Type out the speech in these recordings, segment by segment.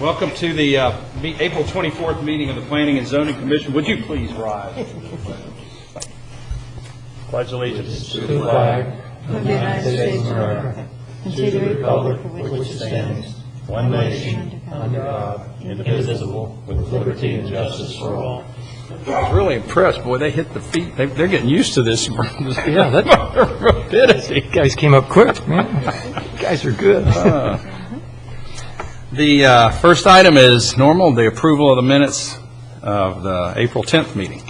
Welcome to the April 24th meeting of the Planning and Zoning Commission. Would you please rise? Pledge allegiance to the flag of the United States of America and to the republic for which it stands, one nation, under God, indivisible, with liberty and justice for all. I was really impressed. Boy, they hit the feet. They're getting used to this. Yeah, you guys came up quick, man. You guys are good. The first item is normal, the approval of the minutes of the April 10th meeting.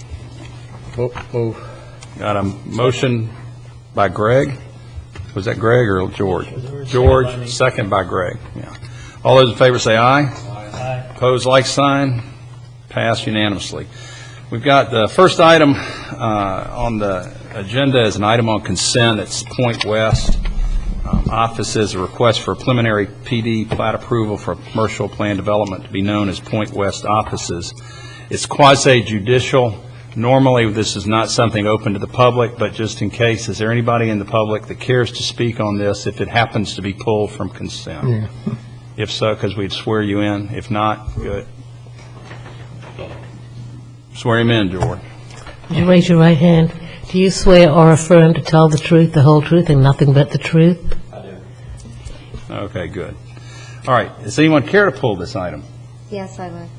Got a motion by Greg. Was that Greg or George? George, second by Greg. Yeah. All those in favor say aye. Aye. Opposed, like sign. Passed unanimously. We've got the first item on the agenda is an item on consent. It's Point West offices, a request for preliminary PD plat approval for commercial plan development to be known as Point West offices. It's quasi-judicial. Normally, this is not something open to the public, but just in case, is there anybody in the public that cares to speak on this if it happens to be pulled from consent? Yeah. If so, because we'd swear you in. If not, good. Swear him in, George. Would you raise your right hand? Do you swear or affirm to tell the truth, the whole truth, and nothing but the truth? I do. Okay, good. All right. Does anyone care to pull this item? Yes, I would.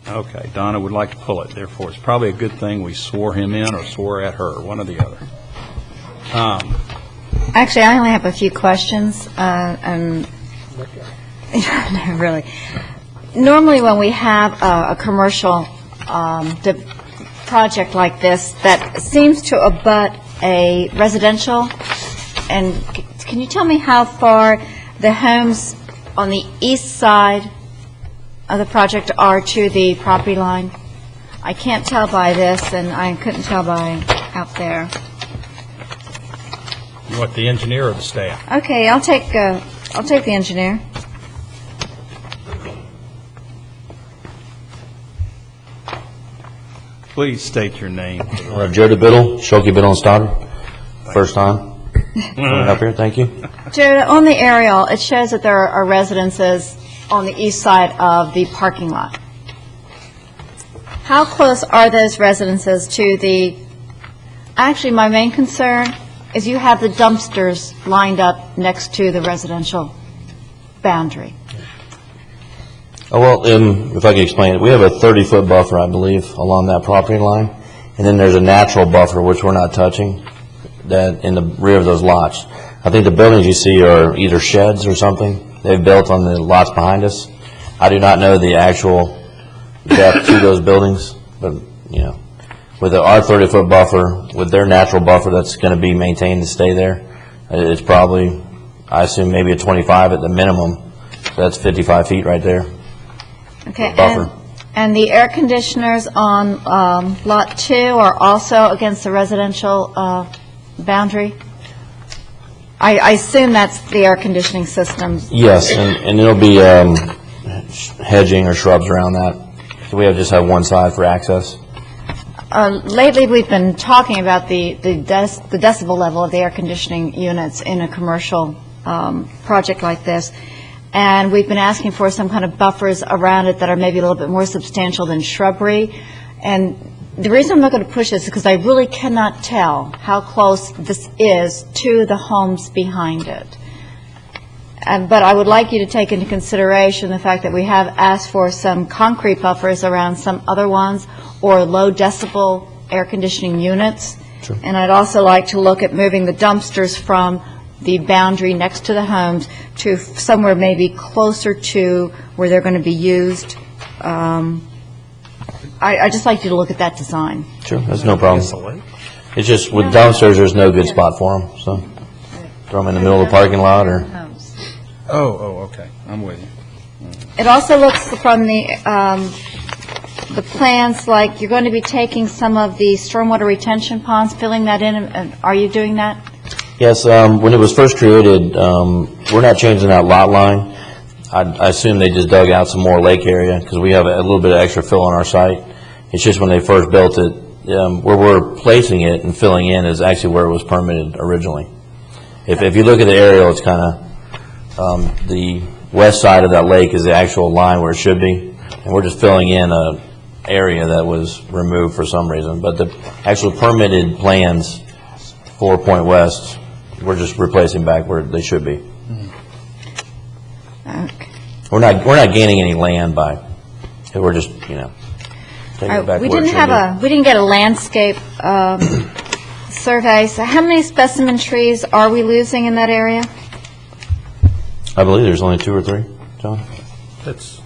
Okay. Donna would like to pull it. Therefore, it's probably a good thing we swore him in or swore at her, one or the other. Actually, I only have a few questions. No, really. Normally, when we have a commercial project like this that seems to abut a residential, and can you tell me how far the homes on the east side of the project are to the property line? I can't tell by this, and I couldn't tell by out there. You want the engineer or the staff? Okay, I'll take the engineer. Please state your name. Jody Biddle, Shoki Biddle and Stoddard. First time coming up here. Thank you. Jared, on the aerial, it shows that there are residences on the east side of the parking lot. How close are those residences to the... Actually, my main concern is you have the dumpsters lined up next to the residential boundary. Oh, well, if I can explain it, we have a 30-foot buffer, I believe, along that property line, and then there's a natural buffer, which we're not touching, that in the rear of those lots. I think the buildings you see are either sheds or something they've built on the lots behind us. I do not know the actual depth to those buildings, but, you know, with our 30-foot buffer, with their natural buffer that's going to be maintained to stay there, it's probably, I assume, maybe a 25 at the minimum. So that's 55 feet right there. Okay, Buffer. and the air conditioners on Lot 2 are also against the residential boundary? I assume that's the air conditioning systems. Yes, and it'll be hedging or shrubs around that. So we just have one side for access. Lately, we've been talking about the decibel level of the air conditioning units in a commercial project like this. And we've been asking for some kind of buffers around it that are maybe a little bit more substantial than shrubbery. And the reason I'm not going to push this is because I really cannot tell how close this is to the homes behind it. But I would like you to take into consideration the fact that we have asked for some concrete buffers around some other ones or low decibel air conditioning units. Sure. And I'd also like to look at moving the dumpsters from the boundary next to the homes to somewhere maybe closer to where they're going to be used. I just like you to look at that design. Sure, that's no problem. It's just with dumpsters, there's no good spot for them, so throw them in the middle of the parking lot or... Oh, okay. I'm with you. It also looks from the plans like you're going to be taking some of the stormwater retention ponds, filling that in, and are you doing that? Yes, when it was first created, we're not changing that lot line. I assume they just dug out some more lake area because we have a little bit of extra fill on our site. It's just when they first built it, where we're placing it and filling in is actually where it was permitted originally. If you look at the aerial, it's kind of the west side of that lake is the actual line where it should be, and we're just filling in a area that was removed for some reason. But the actual permitted plans for Point West, we're just replacing back where they should be. Okay. We're not gaining any land by, we're just, taking it back We where it didn't should have be. we didn't get a landscape survey, so how many specimen trees are we losing in that area? I believe there's only 2 or 3, John, That's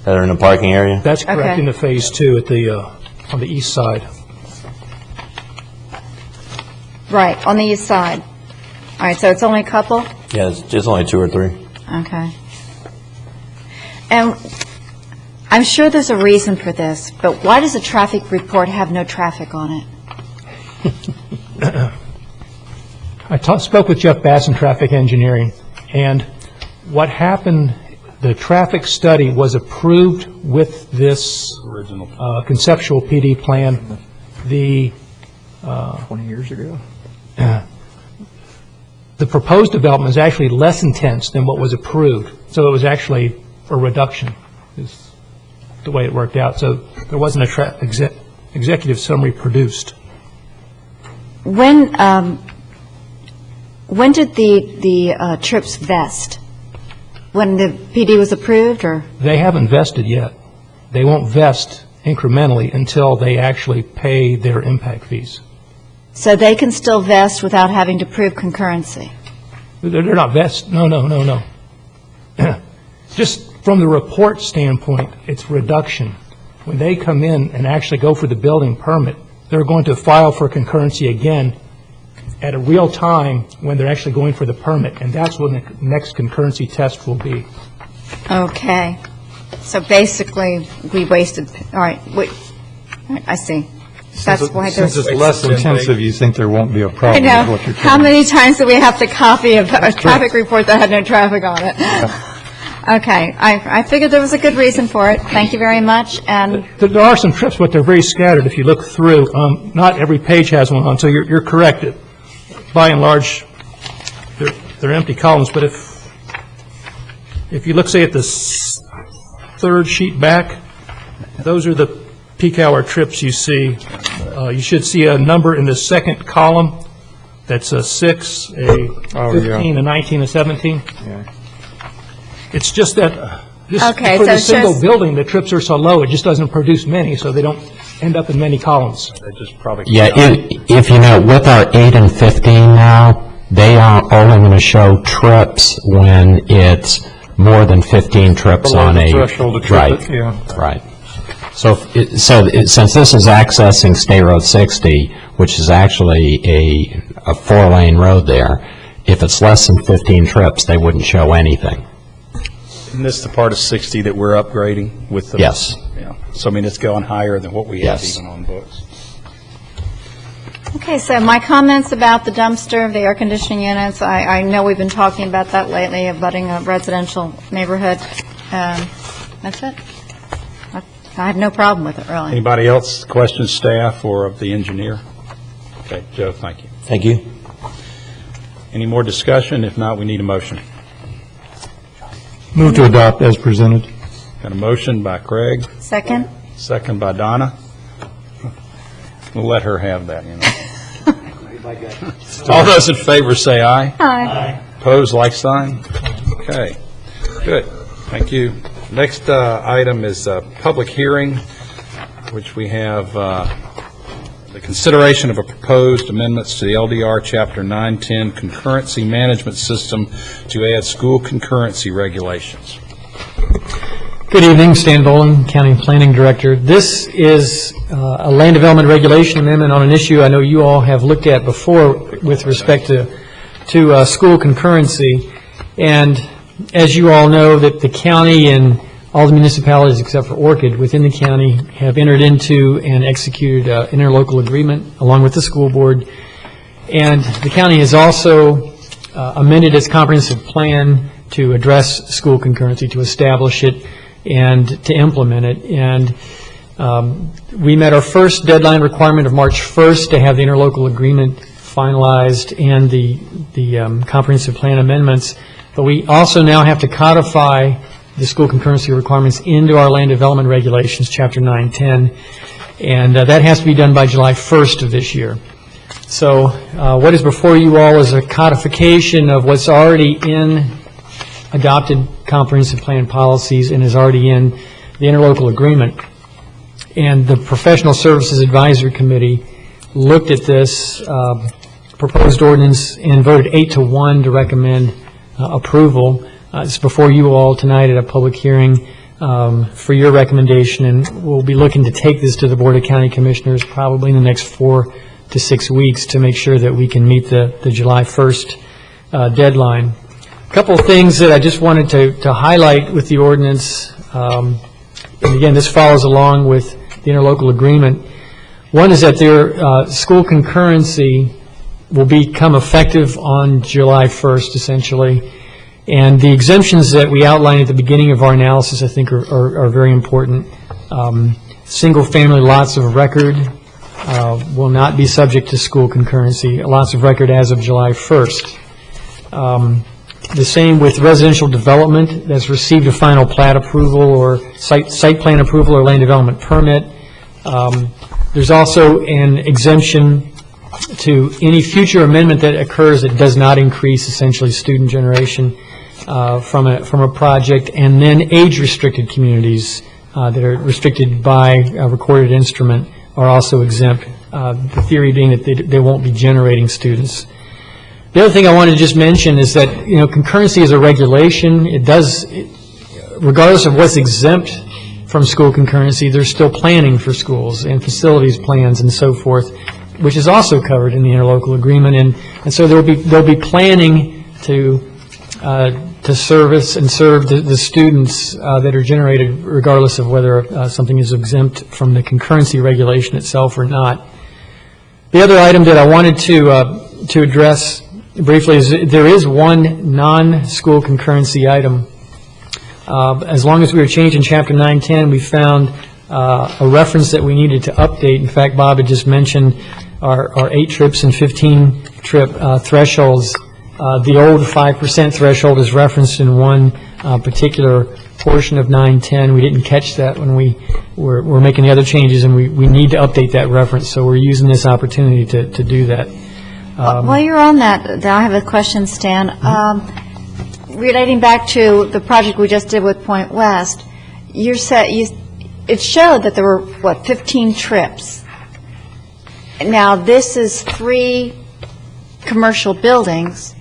that are in the parking area. correct Okay. in the Phase 2 at the, on the east side. Right, on the east side. All right, so it's only a couple? Yeah, it's just only 2 or 3. Okay. And I'm sure there's a reason for this, but why does a traffic report have no traffic on it? I spoke with Jeff Bass in Traffic Engineering, and what happened, the traffic study was approved with this Original. conceptual PD plan. The 20 years ago. the proposed development is actually less intense than what was approved, so it was actually a reduction, is the way it worked out. So there wasn't a executive summary produced. When did the trips vest? When the PD was approved, or? They haven't vested yet. They won't vest incrementally until they actually pay their impact fees. So they can still vest without having to prove concurrency? They're not vest, no. Just from the report standpoint, it's reduction. When they come in and actually go for the building permit, they're going to file for concurrency again at a real time when they're actually going for the permit, and that's when the next concurrency test will be. Okay. So basically, we wasted, all right, wait, all right, I see. That's why Since there's, it's less intensive, you think there won't be a I problem know. with what you're How telling me. many times do we have to copy a traffic report that had no traffic on it? Okay, I figured there was a good reason for it. Thank you very much, and, There are some trips, but they're very scattered if you look through. Not every page has one on, so you're correct. By and large, they're empty columns, but if you look, say, at the third sheet back, those are the peak hour trips you see. You should see a number in the second column that's a 6, a 15, a 19, a 17. Yeah. It's just that, just Okay, for so the it's single just- building, the trips are so low, it just doesn't produce many, so they don't end up in many columns. They just probably. Yeah, if you know, with our 8 and 15 now, they are only going to show trips when it's more than 15 trips Below on the a... threshold to trip Right, it, yeah. right. So, since this is accessing State Road 60, which is actually a 4-lane road there, if it's less than 15 trips, they wouldn't show anything. Isn't this the part of 60 that we're upgrading with the? Yes. Yeah. So, I mean, it's going higher than what we have Yes. even on books. okay, so my comments about the dumpster, the air conditioning units, I know we've been talking about that lately, abutting a residential neighborhood. That's it. I have no problem with it, really. Anybody else, questions, staff, or of the engineer? Okay, Joe, thank you. Thank you. Any more discussion? If not, we need a motion. Move to adopt as presented. Got a motion by Craig, Second? second by Donna. We'll let her have that, you know. All those in favor say aye. Aye. Opposed, like sign? Okay, good, thank you. Next item is a public hearing, which we have the consideration of a proposed amendments to the LDR Chapter 910 Concurrency Management System to add school concurrency regulations. Good evening, Stan Boland, County Planning Director. This is a land development regulation amendment on an issue I know you all have looked at before with respect to school concurrency. And as you all know, that the county and all the municipalities except for Orchid within the county have entered into and executed an interlocal agreement along with the school board. And the county has also amended its comprehensive plan to address school concurrency, to establish it and to implement it. And we met our first deadline requirement of March 1st to have the interlocal agreement finalized and the comprehensive plan amendments But we also now have to codify the school concurrency requirements into our land development regulations, Chapter 910, and that has to be done by July 1st of this year. So what is before you all is a codification of what's already in adopted comprehensive plan policies and is already in the interlocal agreement. And the Professional Services Advisory Committee looked at this proposed ordinance and voted 8-1 to recommend approval. It's before you all tonight at a public hearing for your recommendation, and we'll be looking to take this to the Board of County Commissioners probably in the next 4 to 6 weeks to make sure that we can meet the July 1st deadline. A couple of things that I just wanted to highlight with the ordinance, and again, this follows along with the interlocal agreement. One is that their school concurrency will become effective on July 1st, essentially. And the exemptions that we outlined at the beginning of our analysis, I think, are very important. Single-family lots of record will not be subject to school concurrency, lots of record as of July 1st. The same with residential development that's received a final plat approval or site plan approval or land development permit. There's also an exemption to any future amendment that occurs that does not increase essentially student generation from a project, and then age-restricted communities that are restricted by a recorded instrument are also exempt, the theory being that they won't be generating students. The other thing I wanted to just mention is that, concurrency is a regulation. It does, regardless of what's exempt from school concurrency, there's still planning for schools and facilities plans and so forth, which is also covered in the interlocal agreement. And so there'll be planning to service and serve the students that are generated regardless of whether something is exempt from the concurrency regulation itself or not. The other item that I wanted to address briefly is there is one non-school concurrency item. As long as we were changing Chapter 910, we found a reference that we needed to update. In fact, Bob had just mentioned our 8 trips and 15 trip thresholds. The old 5% threshold is referenced in one particular portion of 910. We didn't catch that when we were making the other changes, and we need to update that reference, so we're using this opportunity to do that. While you're on that, I have a question, Stan. Relating back to the project we just did with Point West, it showed that there were, 15 trips. Now, this is 3 commercial buildings,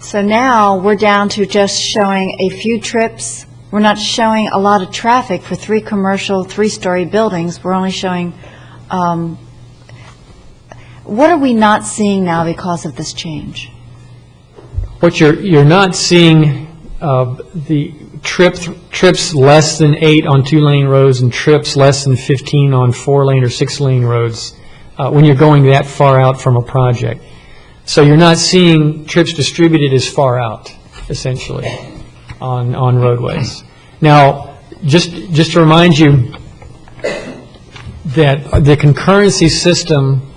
so now we're down to just showing a few trips. We're not showing a lot of traffic for 3 commercial, 3-story buildings. We're only showing, what are we not seeing now because of this change? What you're not seeing the trips less than 8 on 2-lane roads and trips less than 15 on 4-lane or 6-lane roads when you're going that far out from a project. So you're not seeing trips distributed as far out, essentially, on roadways. Now, just to remind you that the concurrency system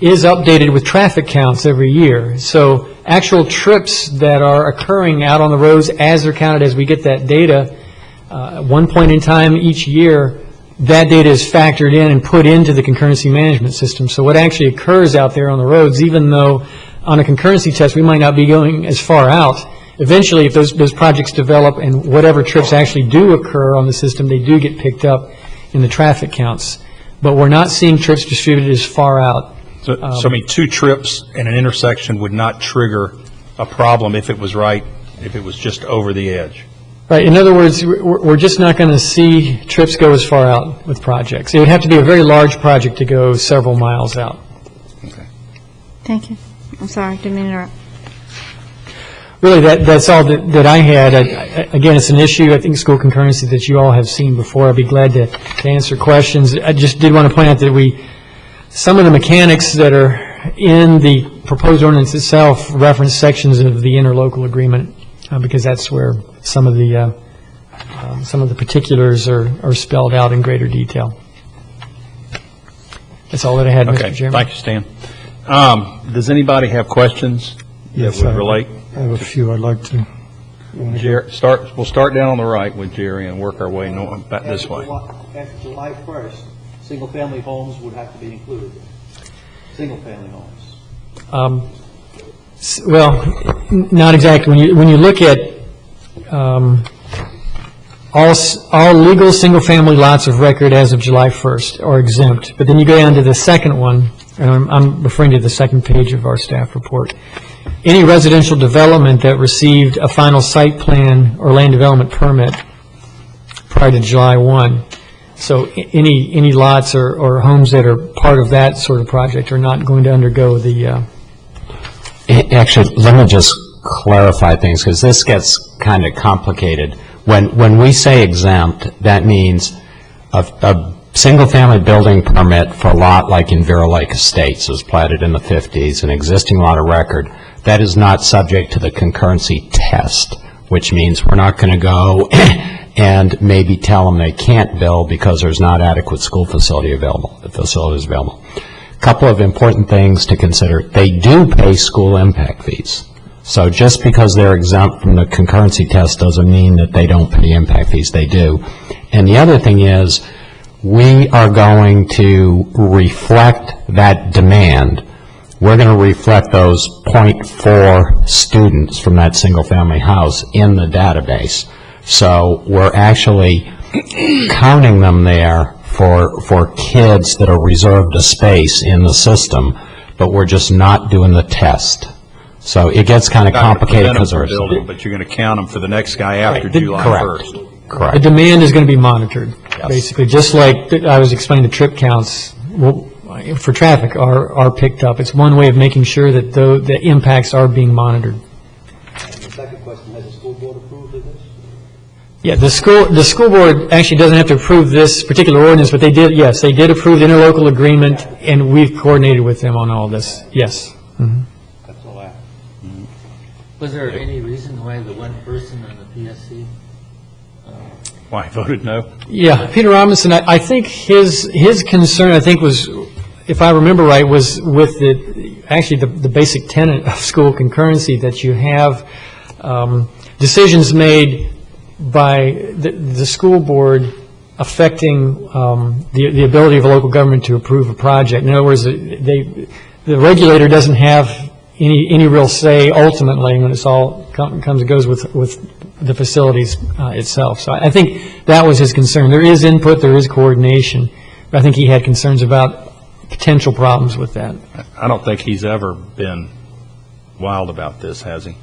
is updated with traffic counts every year. So actual trips that are occurring out on the roads as they're counted as we get that data, at one point in time each year, that data is factored in and put into the concurrency management system. So what actually occurs out there on the roads, even though on a concurrency test we might not be going as far out, eventually if those projects develop and whatever trips actually do occur on the system, they do get picked up in the traffic counts. But we're not seeing trips distributed as far out. So I mean, 2 trips in an intersection would not trigger a problem if it was just over the edge. Right. In other words, we're just not going to see trips go as far out with projects. It would have to be a very large project to go several miles out. Okay. Thank you. I'm sorry, didn't mean to interrupt. Really, that's all that I had. Again, it's an issue, I think, school concurrency that you all have seen before. I'd be glad to answer questions. I just did want to point out that some of the mechanics that are in the proposed ordinance itself reference sections of the interlocal agreement, because that's where some of the particulars are spelled out in greater detail. That's all that I had, Okay. Mr. Chairman. Thank you, Stan. Does anybody have questions that would relate? I have a few I'd like to. We'll start down on the right with Jerry and work our way back this way. After July 1st, single-family homes would have to be included. Single-family homes. Well, not exactly. When you look at all legal single-family lots of record as of July 1st are exempt, but then you go down to the second one, and I'm referring to the second page of our staff report. Any residential development that received a final site plan or land development permit prior to July 1, so any lots or homes that are part of that sort of project are not going to undergo the... Actually, let me just clarify things, because this gets kind of complicated. When we say exempt, that means a single-family building permit for a lot like in Vero Lake Estates was platted in the 50s, an existing lot of record, that is not subject to the concurrency test, which means we're not going to go and maybe tell them they can't build because there's not adequate school facilities available. A couple of important things to consider. They do pay school impact fees. So just because they're exempt from the concurrency test doesn't mean that they don't pay impact fees. They do. And the other thing is, we are going to reflect that demand. We're going to reflect those 0.4 students from that single-family house in the database. So we're actually counting them there for kids that are reserved a space in the system, but we're just not doing the test. So it gets kind of complicated because they're building, but you're going to count them for the next guy after July 1st. Correct. The demand is going to be monitored, basically, just like I was explaining the trip counts for traffic are picked up. It's one way of making sure that the impacts are being monitored. And the second question, has the school board approved of this? Yeah, the school board actually doesn't have to approve this particular ordinance, but they did approve the interlocal agreement, and we've coordinated with them on all this, yes. Mm-hmm. That's all I have. Was there any reason why the one person on the PSC? Why voted no? Yeah, Peter Robinson, I think his concern, I think, was, if I remember right, was with the basic tenet of school concurrency, that you have decisions made by the school board affecting the ability of a local government to approve a project. In other words, the regulator doesn't have any real say ultimately when it's all comes and goes with the facilities itself. So I think that was his concern. There is input, there is coordination, but I think he had concerns about potential problems with that. I don't think he's ever been wild about this, has he?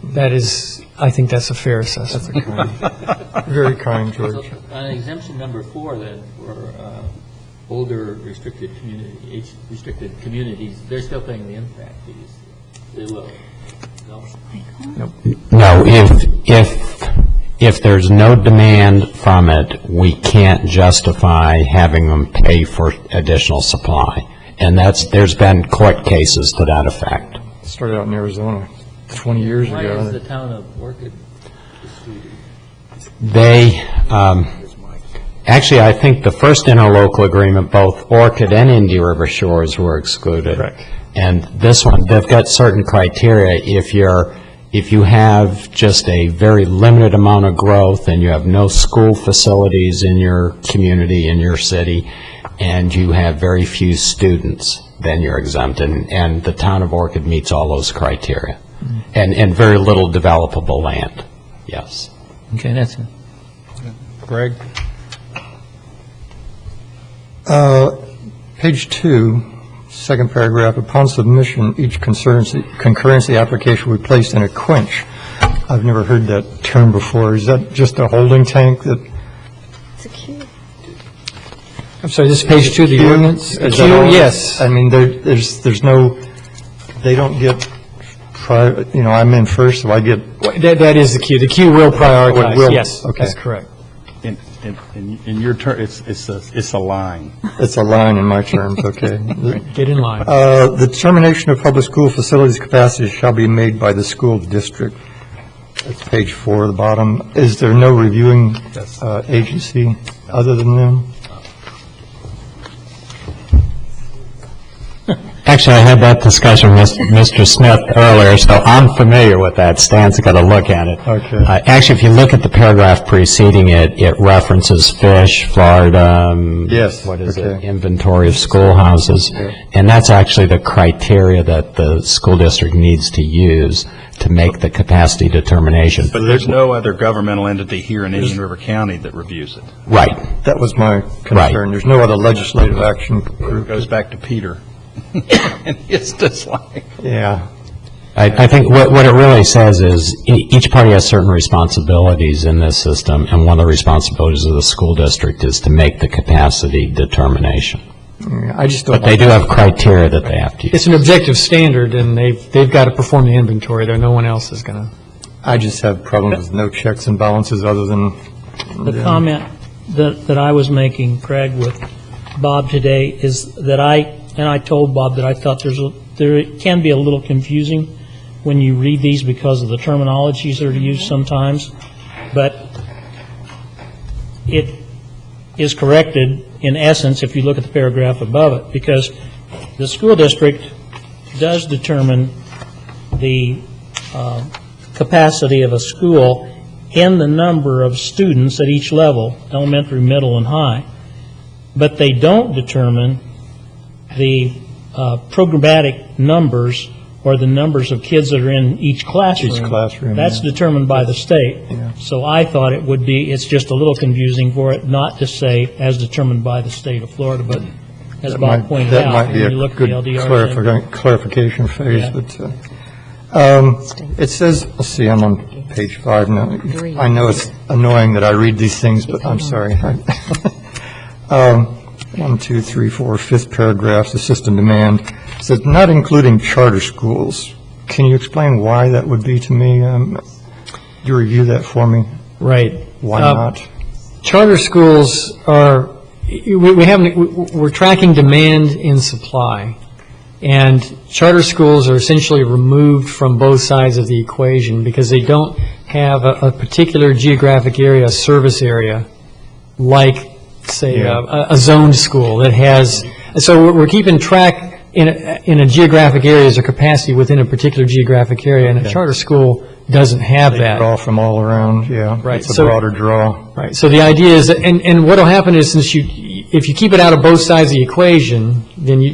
I think that's a fair assessment. Very kind, George. So, on exemption number 4, then, for older restricted communities, they're still paying the impact fees. They will. No, if there's no demand from it, we can't justify having them pay for additional supply. And there's been court cases to that effect. Started out in Arizona 20 years Why ago. is the town of Orchid excluded? They, actually, I think the first interlocal agreement, both Orchid and Indian River Shores were excluded. Correct. And this one, they've got certain criteria. If you have just a very limited amount of growth and you have no school facilities in your community, in your city, and you have very few students, then you're exempt. And the town of Orchid meets all those criteria. And very little developable land, yes. Okay, that's it. Greg? Page 2, second paragraph, upon submission, each concurrency application will be placed in a quench. I've never heard that term before. Is that just a holding tank that? It's a queue. I'm sorry, this is page 2 of the ordinance? Is that Queue, all? yes. I mean, there's no, they don't get, I'm in first, so I get. That is the queue. The queue will prioritize, Will, yes. okay. That's correct. In your turn, it's a line. It's a line in my terms, okay. Get in line. The determination of public school facilities capacity shall be made by the school district. That's page 4 at the bottom. Is there no reviewing agency other than them? Actually, I had that discussion with Mr. Smith earlier, so I'm familiar with that. Stan's got to look at it. Okay. Actually, if you look at the paragraph preceding it, it references Fish, Florida. Yes, What is okay. it? Inventory of schoolhouses. And that's actually the criteria that the school district needs to use to make the capacity determination. But there's no other governmental entity here in Indian River County that reviews it. Right. That was my concern. There's no other legislative action It group. goes back to Peter. And it's just like, Yeah. I think what it really says is each party has certain responsibilities in this system, and one of the responsibilities of the school district is to make the capacity determination. Yeah, I just don't. But they do have criteria that they have to use. It's an objective standard, and they've got to perform the inventory there. No one else is going to. I just have problems with no checks and balances other than. The comment that I was making, Craig, with Bob today is that I told Bob that I thought there can be a little confusing when you read these because of the terminologies that are used sometimes, but it is corrected in essence if you look at the paragraph above it, because the school district does determine the capacity of a school in the number of students at each level, elementary, middle, and high. But they don't determine the programmatic numbers or the numbers of kids that are in each classroom. Each classroom, That's yeah. determined by the state. Yeah. So I thought it would be, it's just a little confusing for it not to say as determined by the state of Florida, but as Bob pointed That out, might be when a you look at good the LDR. clarification phase, Yeah. but it says, let's see, I'm on page 5 now. I know it's annoying that I read these things, but I'm sorry. 1, 2, 3, 4, fifth paragraph, the system demand, it says not including charter schools. Can you explain why that would be to me? You review that for me? Right. Why not? Charter schools are, we're tracking demand in supply, and charter schools are essentially removed from both sides of the equation because they don't have a particular geographic area, service area, like, say, a zoned school that has, so we're keeping track in a geographic area as a capacity within a particular geographic area, and a charter school doesn't have that. Draw from all around, yeah. Right, It's a so- broader draw. Right, so the idea is, and what will happen is, since if you keep it out of both sides of the equation, then you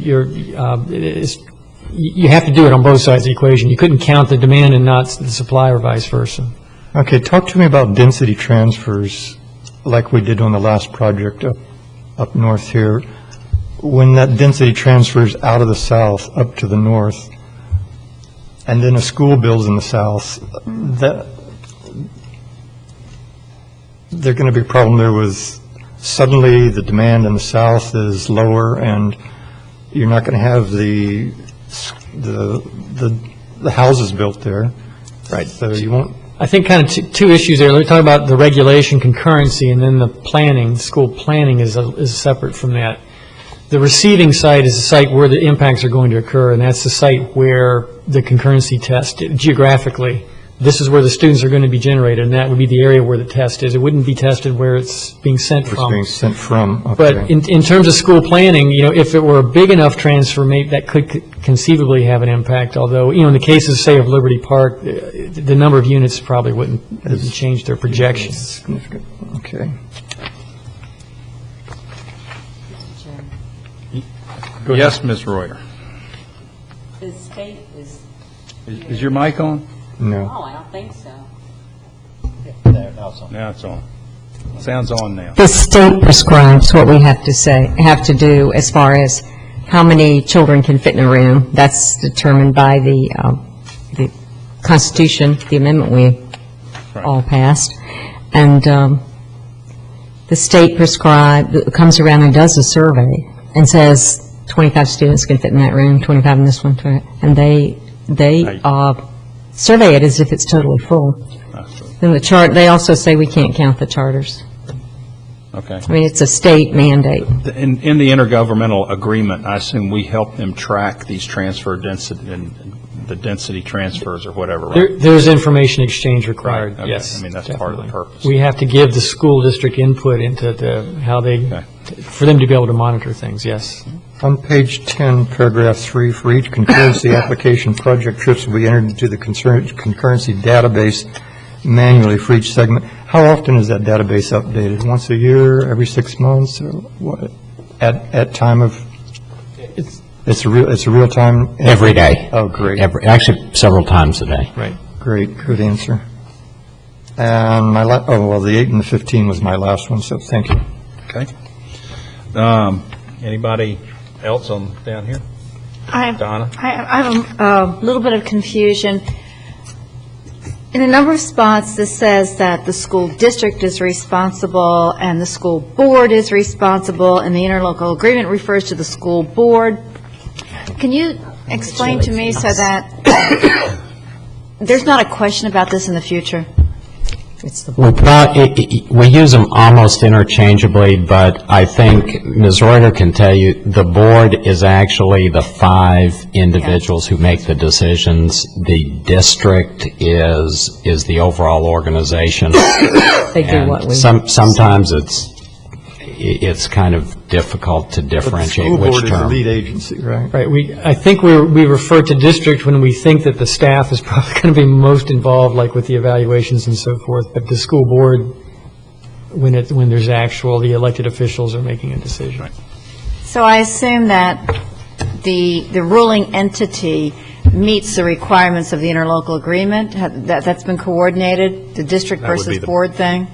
have to do it on both sides of the equation. You couldn't count the demand and not the supply, or vice versa. Okay, talk to me about density transfers, like we did on the last project up north here. When that density transfers out of the south up to the north, and then a school builds in the south, that there's going to be a problem there with suddenly the demand in the south is lower, and you're not going to have the houses built there. Right. So you won't. I think kind of two issues there. Let's talk about the regulation concurrency, and then the planning. School planning is separate from that. The receiving site is the site where the impacts are going to occur, and that's the site where the concurrency test, geographically, this is where the students are going to be generated, and that would be the area where the test is. It wouldn't be tested where it's being sent It's from. being sent from. But Okay. in terms of school planning, if it were a big enough transfer, maybe that could conceivably have an impact, although, in the cases, say, of Liberty Park, the number of units probably wouldn't change their projections. Significant. Okay. yes, Ms. Reuter. The state is, Is your mic on? No. oh, I don't think so. Now it's on. Sounds on now. The state prescribes what we have to do as far as how many children can fit in a room. That's determined by the Constitution, the amendment we all passed. And the state comes around and does a survey and says 25 students can fit in that room, 25 in this one, and they survey it as if it's totally full. Then they also say we can't count the charters. Okay. I mean, it's a state mandate. In the intergovernmental agreement, I assume we help them track these transfer density, and the density transfers or whatever, right? There's information exchange required, Right, okay. yes. I mean, that's part of the definitely. purpose. We have to give the school district input into how they, Okay. for them to be able to monitor things, yes. On page 10, paragraph 3, for each concurrency application, project trips will be entered into the concurrency database manually for each segment. How often is that database updated? Once a year, every 6 months, or what? At time of, it's a real time? Every day. Oh, great. Actually, several times a day. Right, great, good answer. And the 8 and the 15 was my last one, so thank you. Okay. Anybody else on down here? Donna? I have a little bit of confusion. In a number of spots, this says that the school district is responsible and the school board is responsible, and the interlocal agreement refers to the school board. Can you explain to me so that there's not a question about this in the future? We use them almost interchangeably, but I think Ms. Reuter can tell you the board is actually the 5 individuals who make the decisions. The district is the overall organization. They do what we... Sometimes it's kind of difficult to differentiate which term. The school board is the lead agency, right? Right, I think we refer to district when we think that the staff is probably going to be most involved, like with the evaluations and so forth, but the school board, when there's the elected officials are making a decision. Right. So I assume that the ruling entity meets the requirements of the interlocal agreement, that's been coordinated, the district versus board thing?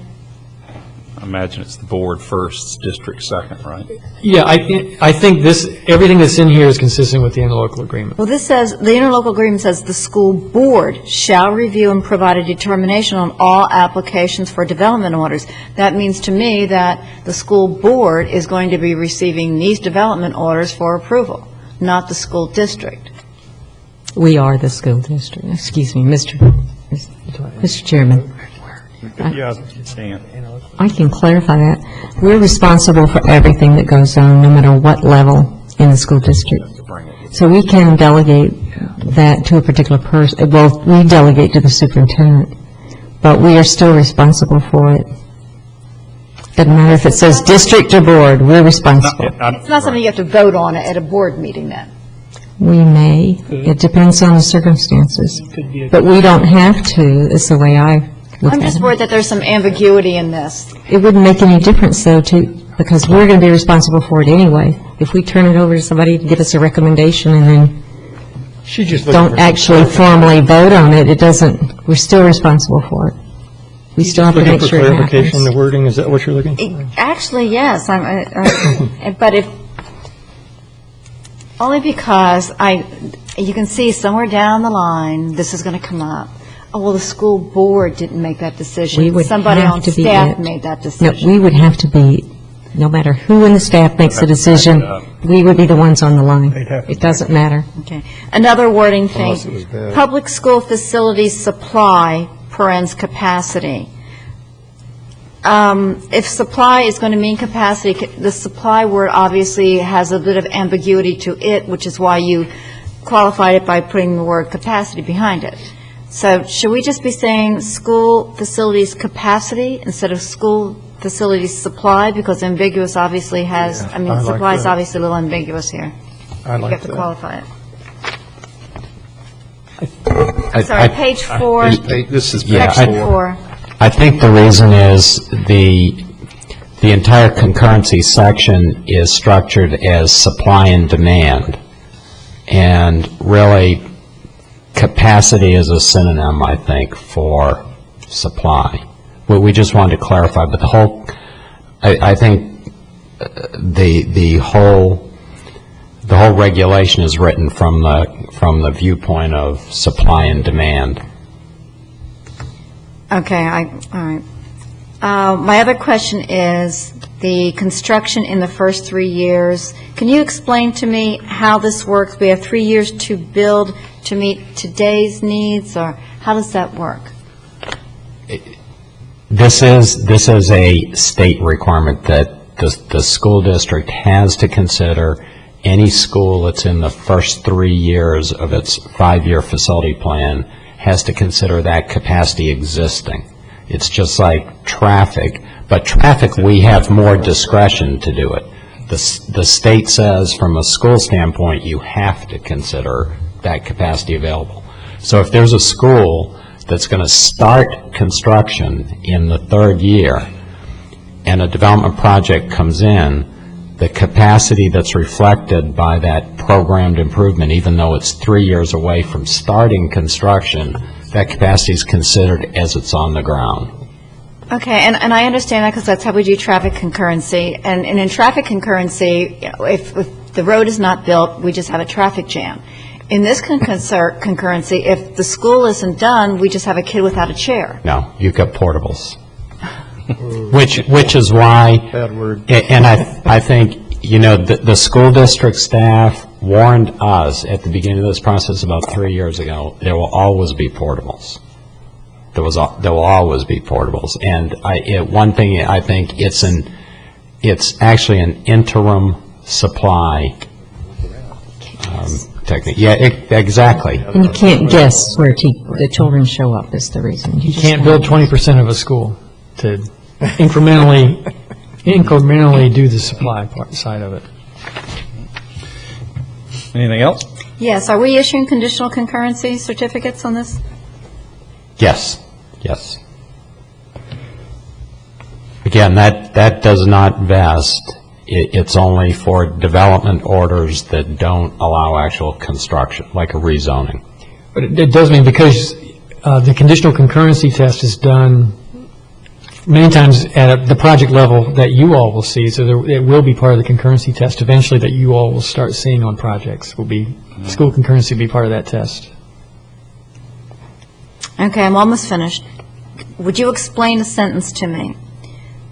I imagine it's the board first, district second, right? Yeah, I think everything that's in here is consistent with the interlocal agreement. Well, this says, the interlocal agreement says the school board shall review and provide a determination on all applications for development orders. That means to me that the school board is going to be receiving these development orders for approval, not the school district. We are the school district. Excuse me, Mr. Chairman. I can clarify that. We're responsible for everything that goes on, no matter what level in the school district. So we can delegate that to a particular person. Well, we delegate to the superintendent, but we are still responsible for it. Doesn't matter if it says district or board, we're responsible. It's not something you have to vote on at a board meeting then. We may. It depends on the circumstances. But we don't have to, is the way I look at it. I'm just worried that there's some ambiguity in this. It wouldn't make any difference, though, because we're going to be responsible for it anyway. If we turn it over to somebody to give us a recommendation and then don't actually formally vote on it, we're still responsible for it. We still have to make sure it happens. Clarification, the wording, is that what you're looking for? Actually, yes, but only because you can see somewhere down the line, this is going to come up. Oh, well, the school board didn't make that decision. Somebody on staff made that decision. No, we would have to be, no matter who in the staff makes the decision, we would be the ones on the line. It doesn't matter. Okay. Another wording thing, public school facilities supply, parens capacity. If supply is going to mean capacity, the supply word obviously has a bit of ambiguity to it, which is why you qualified it by putting the word capacity behind it. So should we just be saying school facilities capacity instead of school facilities supply, because ambiguous obviously has, supply is obviously a little ambiguous here. You have to qualify it. Sorry, page 4. This is Section 4. I think the reason is the entire concurrency section is structured as supply and demand, and really capacity is a synonym, I think, for supply. We just wanted to clarify, but I think the whole regulation is written from the viewpoint of supply and demand. Okay, all right. My other question is the construction in the first 3 years. Can you explain to me how this works? We have 3 years to build to meet today's needs, or how does that work? This is a state requirement that the school district has to consider any school that's in the first 3 years of its 5-year facility plan has to consider that capacity existing. It's just like traffic, but traffic we have more discretion to do it. The state says, from a school standpoint, you have to consider that capacity available. So if there's a school that's going to start construction in the third year, and a development project comes in, the capacity that's reflected by that programmed improvement, even though it's 3 years away from starting construction, that capacity is considered as it's on the ground. Okay, and I understand that because that's how we do traffic concurrency. And in traffic concurrency, if the road is not built, we just have a traffic jam. In this concurrency, if the school isn't done, we just have a kid without a chair. No, you've got portables. Which is why, and I think, you know, the school district staff warned us at the beginning of this process about 3 years ago, there will always be portables. There will always be portables. And one thing, I think it's actually an interim supply technique. Yeah, exactly. And you can't guess where the children show up is the reason. You can't build 20% of a school to incrementally do the supply side of it. Anything else? Yes, are we issuing conditional concurrency certificates on this? Yes. Again, that does not vest. It's only for development orders that don't allow actual construction, like a rezoning. But it does mean, because the conditional concurrency test is done many times at the project level that you all will see, so it will be part of the concurrency test eventually that you all will start seeing on projects. School concurrency will be part of that test. Okay, I'm almost finished. Would you explain a sentence to me?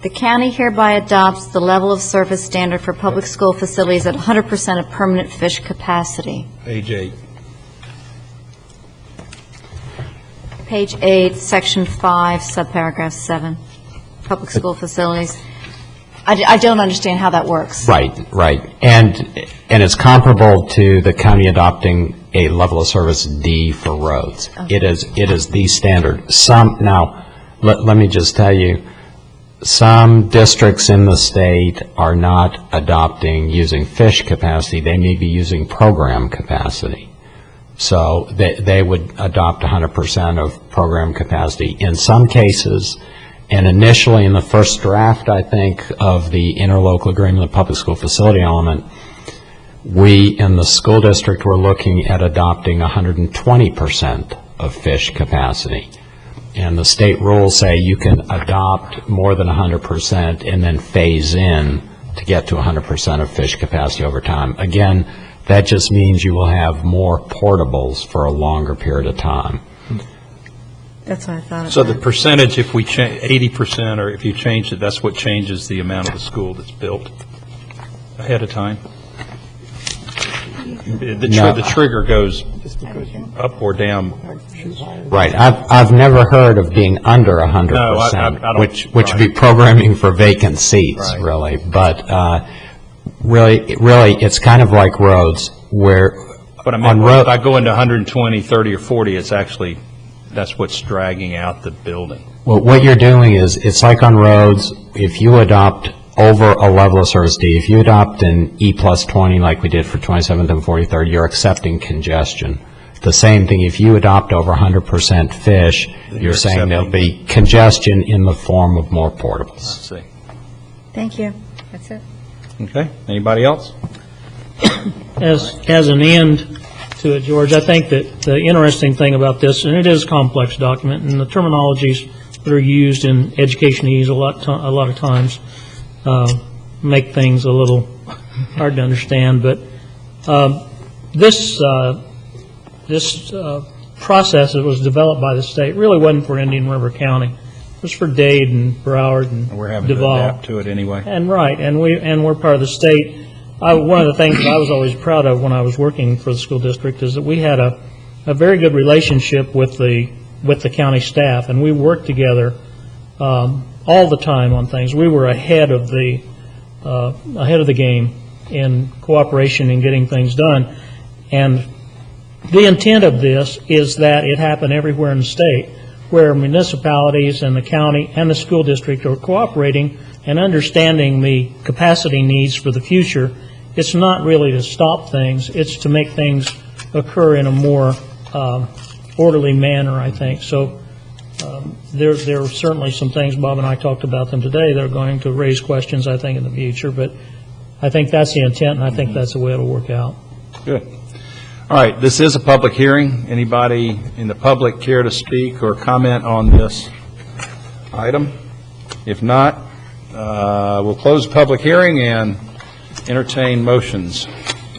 The county hereby adopts the level of service standard for public school facilities at 100% of permanent fish capacity. Page 8. Page 8, Section 5, subparagraph 7, public school facilities. I don't understand how that works. Right. And it's comparable to the county adopting a level of service D for roads. Okay. It is the standard. Now, let me just tell you, some districts in the state are not adopting using fish capacity. They may be using program capacity. So they would adopt 100% of program capacity. In some cases, and initially in the first draft, I think, of the interlocal agreement, the public school facility element, we in the school district were looking at adopting 120% of fish capacity. And the state rules say you can adopt more than 100% and then phase in to get to 100% of fish capacity over time. Again, that just means you will have more portables for a longer period of time. That's what I thought. So the percentage, if we change 80%, or if you change it, that's what changes the amount of the school that's built ahead of time? The trigger goes up or down. Right. I've never heard of being under 100%, No, I don't- which would be programming for vacant seats, Right. really. But really, it's kind of like roads, where But I on mean, road, if I go into 120, 30, or 40, it's actually, that's what's dragging out the building. well, what you're doing is, it's like on roads, if you adopt over a level of service D, if you adopt an E plus 20 like we did for 27th and 43rd, you're accepting congestion. The same thing, if you adopt over 100% fish, you're saying there'll be congestion in the form of more portables. Let's see. Thank you. That's it. Okay, anybody else? As an end to it, George, I think that the interesting thing about this, and it is a complex document, and the terminologies that are used in educationese a lot of times make things a little hard to understand. But this process that was developed by the state really wasn't for Indian River County. It was for Dade and Broward and We're having to Duval. adapt to it anyway. And we're part of the state. One of the things that I was always proud of when I was working for the school district is that we had a very good relationship with the county staff, and we worked together all the time on things. We were ahead of the game in cooperation in getting things done. And the intent of this is that it happen everywhere in the state, where municipalities and the county and the school district are cooperating and understanding the capacity needs for the future, it's not really to stop things, it's to make things occur in a more orderly manner, I think. So there are certainly some things, Bob and I talked about them today, that are going to raise questions, I think, in the future, but I think that's the intent, and I think that's the way it'll work out. Good. All right, this is a public hearing. Anybody in the public care to speak or comment on this item? If not, we'll close the public hearing and entertain motions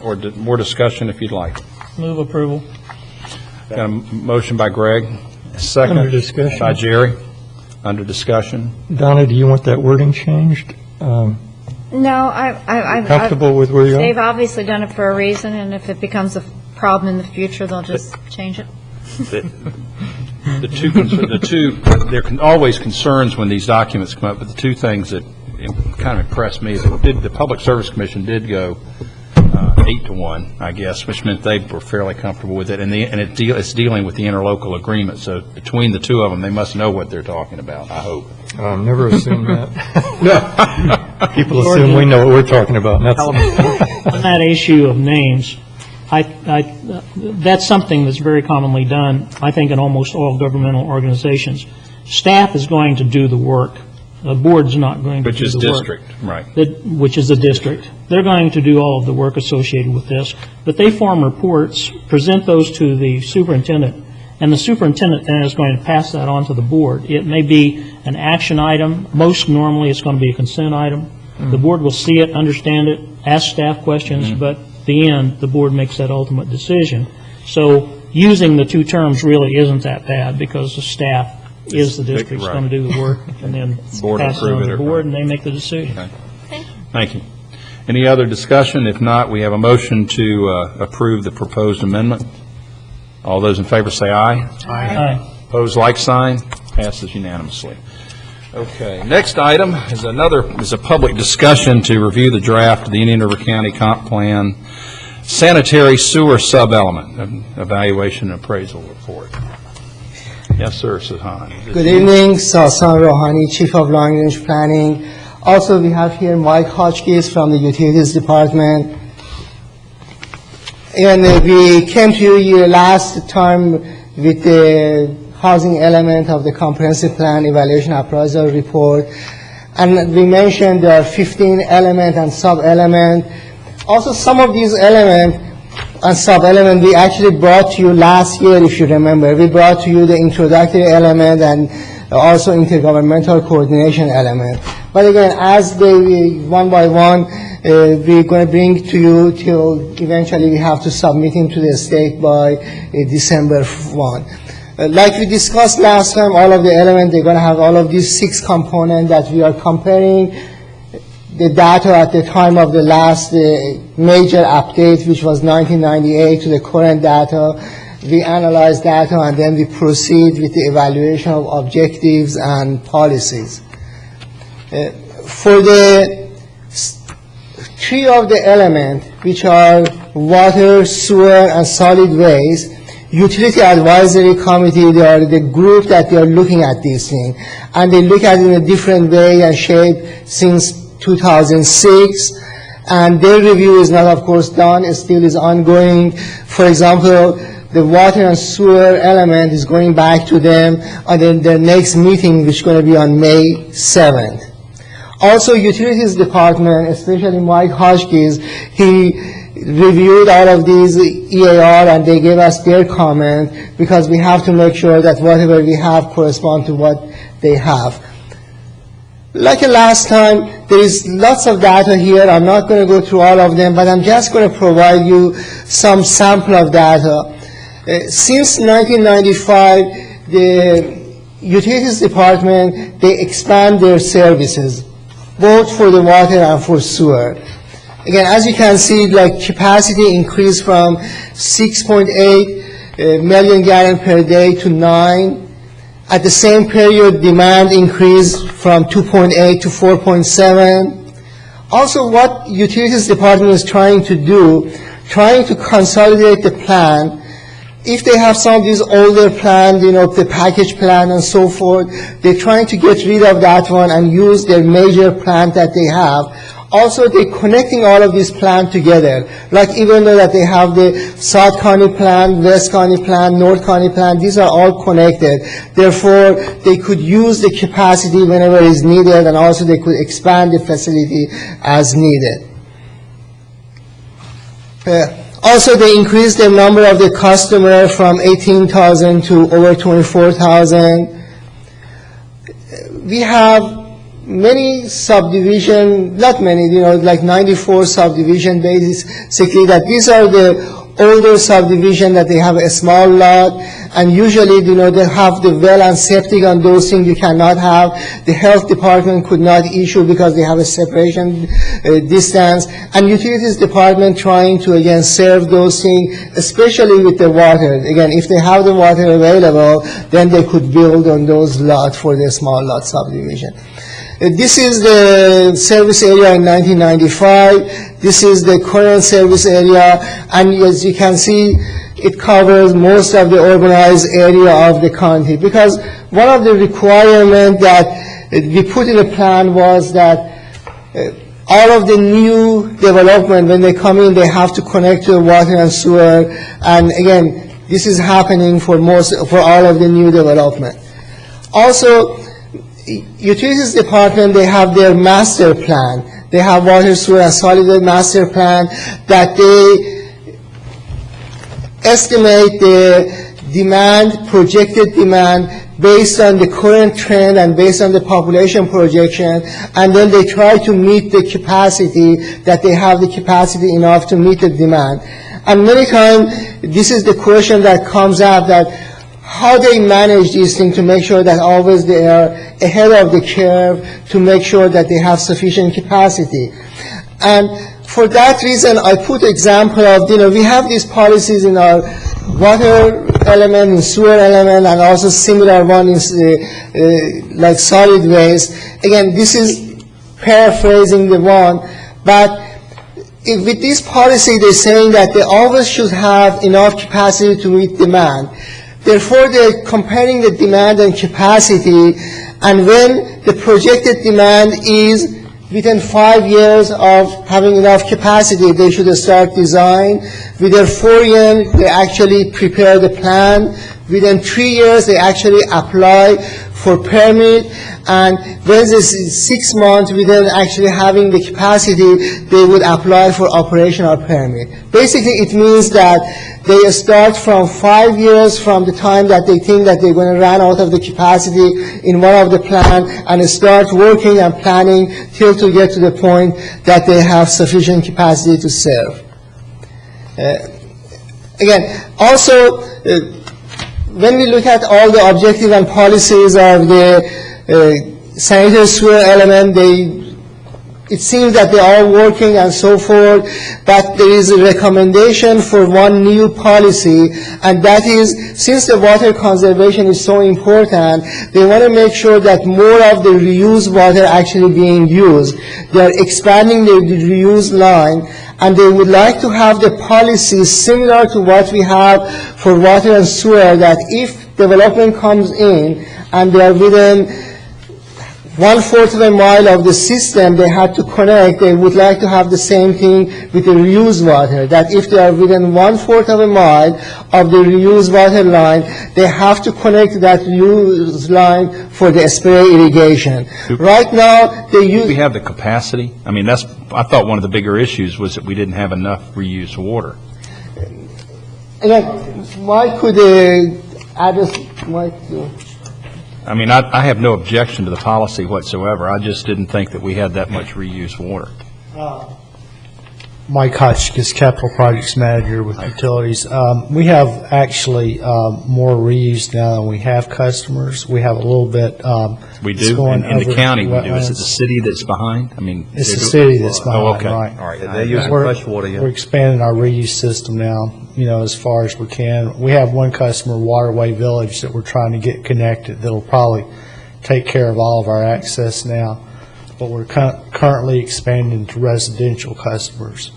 or more discussion if you'd like. Move approval. Got a motion by Greg, a second Under discussion. by Jerry. Under discussion. Donna, do you want that wording changed? No, I'm Comfortable with where you are? They've obviously done it for a reason, and if it becomes a problem in the future, they'll just change it. The two, there can always concerns when these documents come up, but the two things that kind of impressed me is that the Public Service Commission did go 8-1, I guess, which meant they were fairly comfortable with it, and it's dealing with the interlocal agreement, so between the two of them, they must know what they're talking about, I hope. Never assume that. People assume we know what we're talking about, and that's On that issue of names, that's something that's very commonly done, I think, in almost all governmental organizations. Staff is going to do the work. The board's not going to do the work. Which is district, right. Which is the district. They're going to do all of the work associated with this, but they form reports, present those to the superintendent, and the superintendent then is going to pass that on to the board. It may be an action item. Most normally, it's going to be a consent item. The board will see it, understand it, ask staff questions, but at the end, the board makes that ultimate decision. So using the two terms really isn't that bad, because the staff is the district's right. going to do the work, and then Board pass it approve on it to or the board, not. and they make the decision. Okay. Thank you. Any other discussion? If not, we have a motion to approve the proposed amendment. All those in favor say aye. Aye. Opposed, like sign. Passes unanimously. Okay. Next item is a public discussion to review the draft of the Indian River County Comp Plan Sanitary Sewer Sub-Element Evaluation and Appraisal Report. Yes, sir, Sahan. Good evening, Sasan Rohani, Chief of Long Range Planning. Also, we have here Mike Hotchkiss from the Utilities Department. And we came to you last time with the housing element of the Comprehensive Plan Evaluation Appraisal Report. And we mentioned there are 15 element and sub-element. Also, some of these elements and sub-element we actually brought to you last year, if you remember. We brought to you the introductory element and also intergovernmental coordination element. But again, as they one by one, we're going to bring to you till eventually we have to submit them to the state by December 1. Like we discussed last time, all of the elements, they're going to have all of these 6 components that we are comparing the data at the time of the last major update, which was 1998, to the current data. We analyze data and then we proceed with the evaluation of objectives and policies. For the 3 of the elements, which are water, sewer, and solid waste, Utility Advisory Committee, they are the group that they are looking at these things. And they look at it in a different way and shape since 2006, and their review is not, of course, done. It still is ongoing. For example, the water and sewer element is going back to them on their next meeting, which is going to be on May 7th. Also, Utilities Department, especially Mike Hotchkiss, he reviewed all of these EAR and they gave us their comment, because we have to make sure that whatever we have corresponds to what they have. Like last time, there is lots of data here. I'm not going to go through all of them, but I'm just going to provide you some sample of data. Since 1995, the Utilities Department, they expand their services, both for the water and for sewer. Again, as you can see, like capacity increased from 6.8 million gallons per day to 9. At the same period, demand increased from 2.8 to 4.7. Also, what Utilities Department is trying to do, trying to consolidate the plan if they have some of these older plans, the package plan and so forth, they're trying to get rid of that one and use their major plant that they have. Also, they're connecting all of these plants together. Like even though that they have the South County plant, West County plant, North County plant, these are all connected. Therefore, they could use the capacity whenever is needed, and also they could expand the facility as needed. Also, they increased the number of the customer from 18,000 to over 24,000. We have many subdivision, not many, like 94 subdivision basically, that these are the older subdivision that they have a small lot, and usually, they have the well and septic on those things you cannot have. The health department could not issue because they have a separation distance, and utilities department trying to, again, serve those things, especially with the water. Again, if they have the water available, then they could build on those lots for the small lot subdivision. This is the service area in 1995. This is the current service area, and as you can see, it covers most of the urbanized area of the county. Because one of the requirements that we put in the plan was that all of the new development, when they come in, they have to connect to the water and sewer. And again, this is happening for all of the new development. Also, utilities department, they have their master plan. They have water, sewer, and solid waste master plan that they estimate the demand, projected demand, based on the current trend and based on the population projection, and then they try to meet the capacity, that they have the capacity enough to meet the demand. And many times, this is the question that comes up, that how they manage these things to make sure that always they are ahead of the curve, to make sure that they have sufficient capacity. And for that reason, I put example of, we have these policies in our water element, in sewer element, and also similar one is like solid waste. Again, this is paraphrasing the one, but with this policy, they're saying that they always should have enough capacity to meet demand. Therefore, they're comparing the demand and capacity, and when the projected demand is within 5 years of having enough capacity, they should start design. Within 4 years, they actually prepare the plan. Within 3 years, they actually apply for permit. And when this is 6 months, within actually having the capacity, they would apply for operational permit. Basically, it means that they start from 5 years from the time that they think that they're going to run out of the capacity in one of the plants, and start working and planning till to get to the point that they have sufficient capacity to serve. Again, also, when we look at all the objective and policies of the sanitary sewer element, it seems that they are working and so forth, but there is a recommendation for one new policy, and that is, since the water conservation is so important, they want to make sure that more of the reused water actually being used. They are expanding the reuse line, and they would like to have the policy similar to what we have for water and sewer, that if development comes in and they are within 1/4 of a mile of the system they had to connect, they would like to have the same thing with the reused water, that if they are within 1/4 of a mile of the reused water line, they have to connect that reused line for the spray irrigation. Right now, they use... Do we have the capacity? I mean, I thought one of the bigger issues was that we didn't have enough reused water. Again, why could address... I mean, I have no objection to the policy whatsoever. I just didn't think that we had that much reused water. Mike Hotchkiss, Capital Projects Manager with Utilities. We have actually more reuse now than we have customers. We have a little bit. We do? In the county we do. Is it the city that's behind? I mean, it's the city that's behind, oh, okay. Right. All right. They're using fresh water, yeah. We're expanding our reuse system now, as far as we can. We have one customer, Waterway Village, that we're trying to get connected that'll probably take care of all of our access now. But we're currently expanding to residential customers.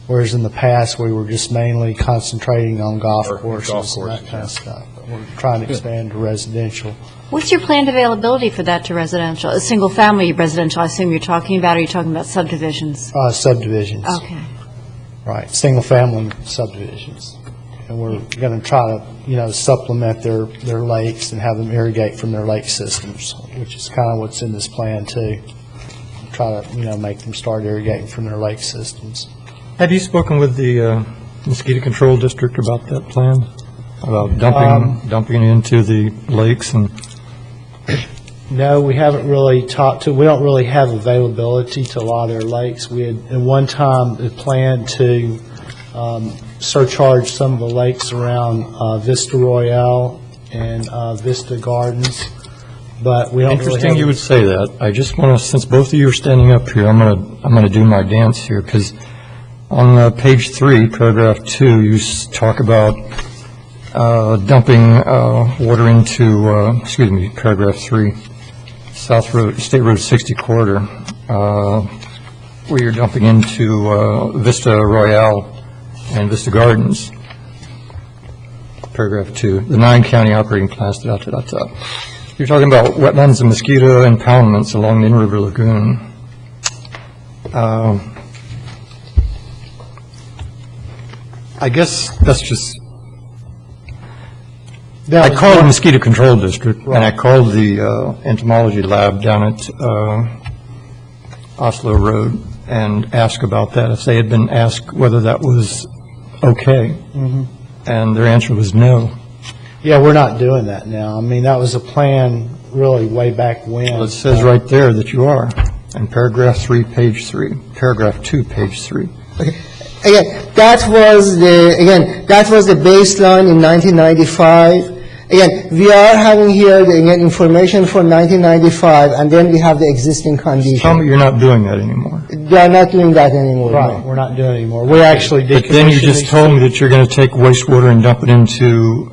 whereas in the past, we were just mainly concentrating on golf Or courses golf and that courses, kind of stuff. But we're trying to expand to residential. What's your planned availability for that to residential? A single-family residential, I assume you're talking about, or are you talking about subdivisions? Subdivisions. Okay. Right, single-family subdivisions. And we're going to try to, supplement their lakes and have them irrigate from their lake systems, which is kind of what's in this plan, too. Try to, make them start irrigating from their lake systems. Have you spoken with the mosquito control district about that plan? About dumping into the lakes and... No, we haven't really we don't really have availability to a lot of their lakes. We had, at one time, planned to surcharge some of the lakes around Vista Royale and Vista Gardens, but we don't really Interesting have you would say that. I just want to, since both of you are standing up here, I'm going to do my dance here, because on page 3, paragraph 2, you talk about dumping water into, paragraph 3, State Road 60 corridor, where you're dumping into Vista Royale and Vista Gardens. Paragraph 2, the 9 county operating plans, You're talking about wetlands and mosquito impoundments along the in-river lagoon. I guess that's just... I called the mosquito control district, and I called the entomology lab down at Oslo Road and asked about that, if they had been asked whether that was okay. And their answer was no. Yeah, we're not doing that now. I mean, that was a plan really way back when. Well, it says right there that you are, in paragraph 3, page 3, paragraph 2, page 3. Okay. Again, that was the baseline in 1995. Again, we are having here information for 1995, and then we have the existing condition. Tell me you're not doing that anymore. They are not doing that anymore. Right, we're not doing it anymore. We actually decommissioned. But then you just told me that you're going to take wastewater and dump it into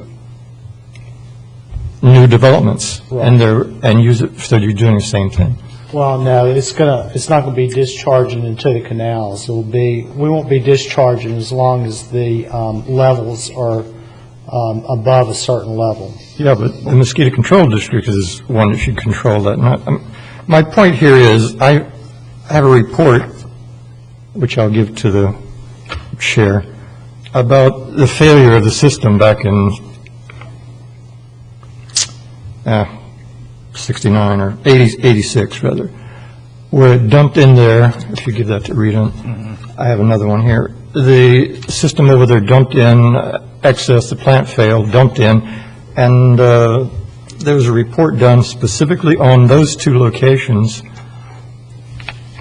new developments, and use it, so you're doing the same thing. Well, no, it's not going to be discharging into the canals. We won't be discharging as long as the levels are above a certain level. Yeah, but the mosquito control district is one that should control that. My point here is, I have a report, which I'll give to the chair, about the failure of the system back in 69 or 86 rather, where it dumped in there. If you give that to Rita, I have another one here. The system over there dumped in excess, the plant failed, dumped in, and there was a report done specifically on those 2 locations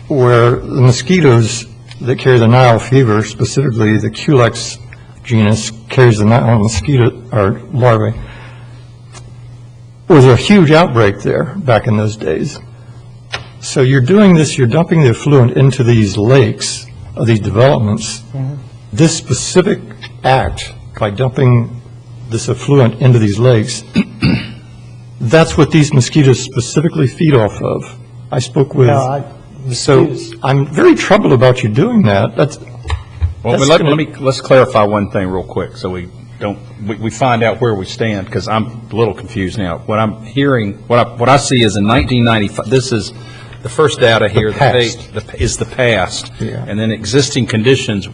where the mosquitoes that carry the Nile fever, specifically the Culex genus carries the Nile mosquito or larvae. There was a huge outbreak there back in those days. So you're doing this, you're dumping the effluent into these lakes of these developments. This specific act, by dumping this effluent into these lakes, that's what these mosquitoes specifically feed off of. I spoke with... So I'm very troubled about you doing that. Let's clarify one thing real quick, so we find out where we stand, because I'm a little confused now. What I'm hearing, what I see is in 1995, this is the first data here, is the past, and then existing conditions,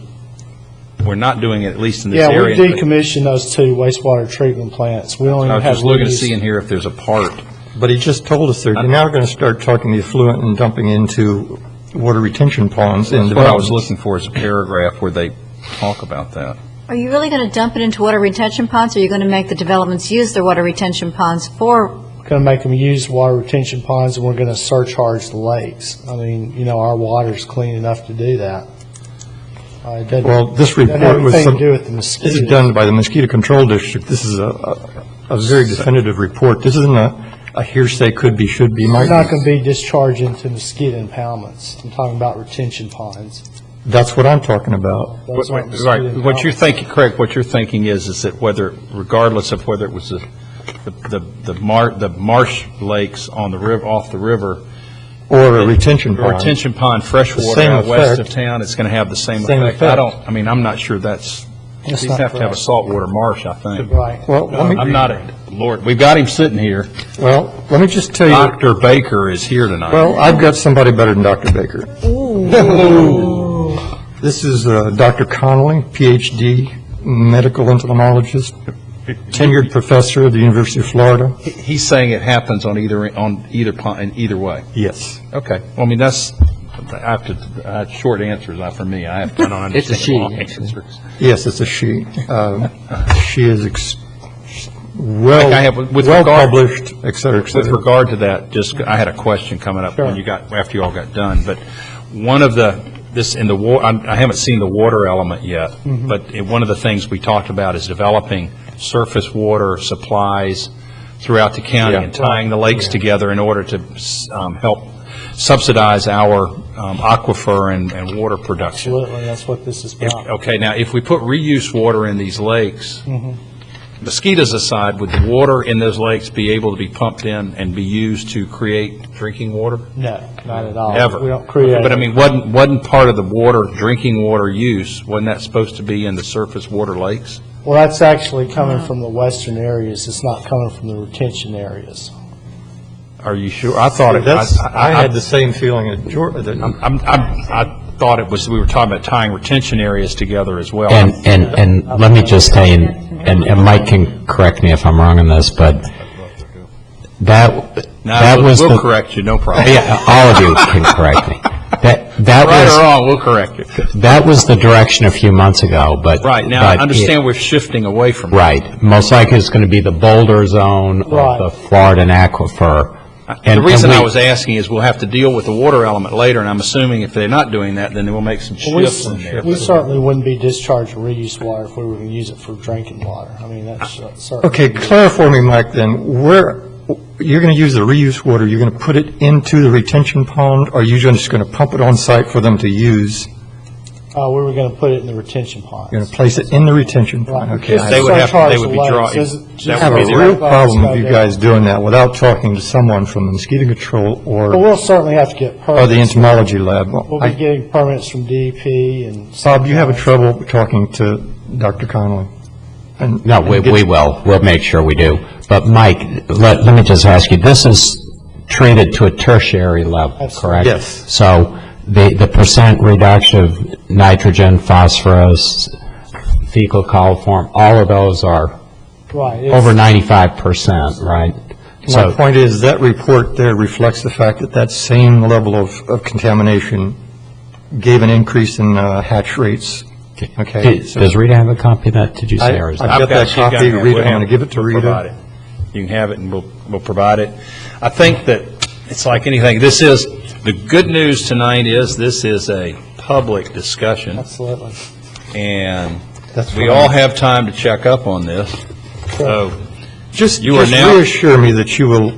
we're not doing it, at least in this area. Yeah, we decommissioned those 2 wastewater treatment plants. We only I was have just looking to see in here if there's a part. But he just told us they're now going to start talking the effluent and dumping into water retention ponds. That's what I was looking for, is a paragraph where they talk about that. Are you really going to dump it into water retention ponds, or are you going to make the developments use their water retention ponds for? Going to make them use water retention ponds, and we're going to surcharge the lakes. I mean, our water's clean enough to do that. Well, this report this is done by the Mosquito Control District. This is a very definitive report. This isn't a hearsay, could be, should be, might be. We're not going to be discharging to mosquito impoundments. I'm talking about retention ponds. That's what I'm talking about. Right. What you're thinking, Craig, what you're thinking is that regardless of whether it was the marsh lakes on the river, off the river, or a retention A pond. retention pond, fresh The water same out west of effect. town, it's going to have the same Same effect. effect. I'm not sure that's, That's you not have to have a correct. saltwater marsh, I think. Right. Well, let me, I'm not, Lord, we've got him sitting here. well, let me just tell you, Dr. Baker is here tonight. well, I've got somebody better than Dr. Baker. This is Dr. Connolly, Ph.D., medical entomologist, tenured professor of the University of Florida. He's saying it happens on either pond, in either way. Yes. Okay. Well, I mean, that's, I have short answers, not for me. I don't understand. It's a she, long actually. answers. Yes, it's a she. She is Like I have with regard- well-published, et cetera, et With cetera. regard to that, just, I had a question coming up when after you all got done, but one of the, I haven't seen the water element yet, but one of the things we talked about is developing surface water supplies throughout the county and tying the lakes together in order to help subsidize our aquifer and water production. Absolutely, that's what this is about. Okay, now, if we put reuse water in these lakes, mosquitoes aside, would the water in those lakes be able to be pumped in and be used to create drinking water? No, not at all. Ever? We don't create. But I mean, wasn't part of the water, drinking water use, wasn't that supposed to be in the surface water lakes? Well, that's actually coming from the western areas. It's not coming from the retention areas. Are you sure? I thought it, I had the same feeling as George. I thought it was, we were talking about tying retention areas together as well. And let me just say, and Mike can correct me if I'm wrong on this, but that was We'll the... correct you, no problem. Yeah, all of you can correct me. That Right was... or wrong, we'll correct you. That was the direction a few months ago, but... Right, now, I understand we're shifting away from that. Right. Most likely it's going to be the Boulder zone Right. of the Floridan aquifer. The reason I was asking is we'll have to deal with the water element later, and I'm assuming if they're not doing that, then we'll make some shifts in there. We certainly wouldn't be discharging reuse water if we were going to use it for drinking water. I mean, that's certainly. Okay, clarify for me, Mike, then, where, you're going to use the reuse water, you're going to put it into the retention pond, or are you just going to pump it on site for them to use? We were going to put it in the retention pond. You're going to place it in the retention pond? Okay. Just They would have, surcharge they would be the drawing, lakes. I have that would a be real their, problem with you guys doing that without talking to someone from the mosquito control But or we'll certainly have to get permits. the entomology lab. We'll be getting permits from DEP and. Bob, you have a trouble talking to Dr. Connolly? And- No, and we get- will. We'll make sure we do. But Mike, let me just ask you, this is treated to a tertiary level, Absolutely. correct? Yes. So the percent reduction of nitrogen, phosphorus, fecal coliform, all of those are Right. over 95%, right? My point is, that report there reflects the fact that that same level of contamination gave an increase in hatch rates. Okay? Does Rita have a copy of that, did you say, or is that? I've got that she's got copy. it. Rita, I'm going to give it to We'll provide Rita. it. You can have it, and we'll provide it. I think that it's like anything. The good news tonight is this is a public discussion, Absolutely. and That's we fine. all have time to check up on this. So, Just You are now- reassure me that you will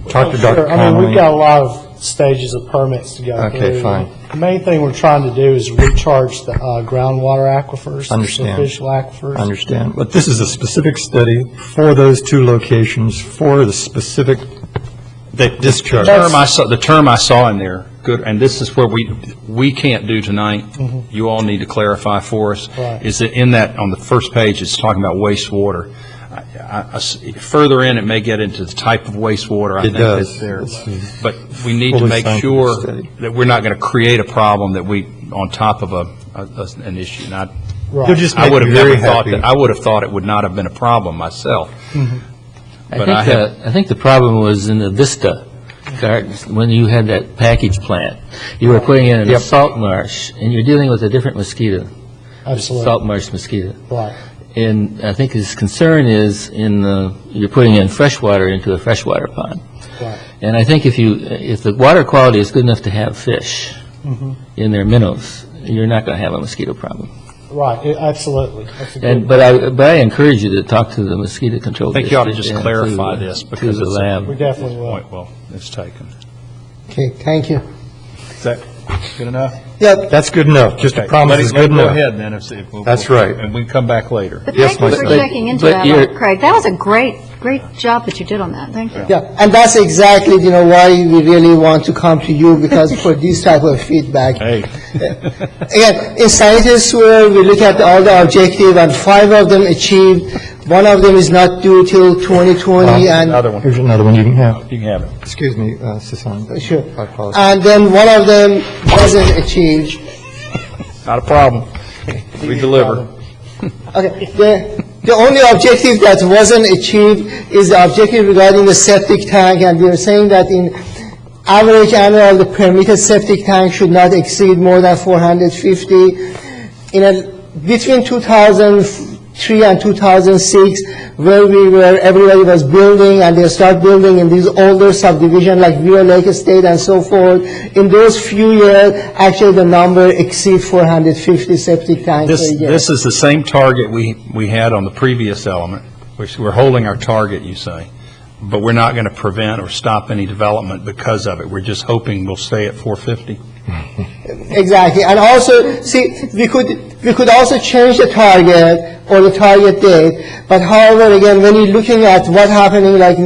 talk to Dr. Sure. I mean, Connolly. we've got a lot of stages of permits to go through. Okay, fine. The main thing we're trying to do is recharge the groundwater aquifers. the Understand. Superficial aquifers. I understand. But this is a specific study for those two locations, for the specific discharge. the term I saw in there, good, and this is where we can't do tonight, you all need to clarify for us, Right. is that in that, on the first page, it's talking about wastewater. Further in, it may get into the type of wastewater. I It think does. that there, It's but we need to fully make scientific sure study. that we're not going to create a problem that we, on top of an issue. And Right. You'll just I make would me have never very thought happy. that, I would have thought it would not have been a problem myself. But I think the problem was in the Vista Gardens, when you had that package plant. You were putting in a Yep. salt marsh, and you're dealing with a different mosquito. Absolutely. Salt marsh mosquito. Right. And I think his concern is you're putting in fresh water into a freshwater pond. Right. And I think if the water quality is good enough to have fish in their minnows, you're not going to have a mosquito problem. Right, absolutely. That's a good. But I encourage you to talk to the mosquito control I think you ought to district just and clarify to, this to because the it's lab. We definitely will. point well, it's taken. Okay, thank you. Is that good enough? Yeah, That's good enough. Just a Okay. promise is good Go enough. ahead then. If That's right. And we can come back later. But Yes, thank you for Mike. checking into but that, you're- Craig. That was a great great job that you did on that. Thank you. Yeah, and that's exactly, why we really want to come to you, because for this type of feedback. Hey. Again, in sanitary sewer, we look at all the objective, and 5 of them achieved. 1 of them is not due till 2020, and Another one. Here's another one you can have. You can have it. Excuse me, Sasan. sure. I apologize. And then 1 of them wasn't achieved. Not a problem. We deliver. Okay, the only objective that wasn't achieved is the objective regarding the septic tank, and we are saying that in average annual, the permitted septic tank should not exceed more than 450. Between 2003 and 2006, where everybody was building, and they start building in these older subdivisions like Vero Lake Estate and so forth, in those few years, actually the number exceeds 450 septic tanks per year. This is the same target we had on the previous element, which we're holding our target, you say, but we're not going to prevent or stop any development because of it. We're just hoping we'll stay at 450. Exactly, and also, see, we could also change the target or the target date, but however, again, when you're looking at what happening like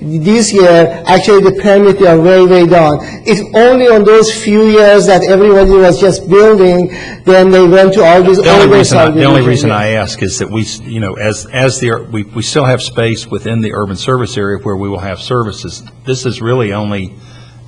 this year, actually the permit, they are way, way down. If only on those few years that everybody was just building, then they went to all these older subdivisions. The only reason I ask is that we still have space within the urban service area where we will have services. This is really only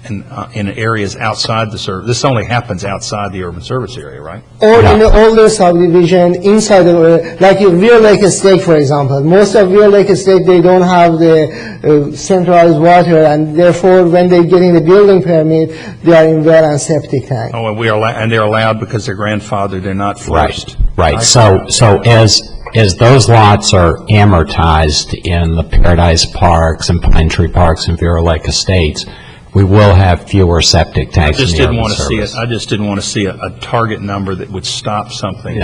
in areas outside the service. This only happens outside the urban service area, right? Or in the older subdivision inside the, like in Vero Lake Estate, for example. Most of Vero Lake Estate, they don't have the centralized water, and therefore, when they're getting the building permit, they are in well and septic tank. Oh, and they're allowed because they're grandfathered. They're not forced. Right. So as those lots are amortized in the Paradise Parks and Pine Tree Parks and Vero Lake Estates, we will have fewer septic tanks in the urban service. I just didn't want to see a target number that would stop something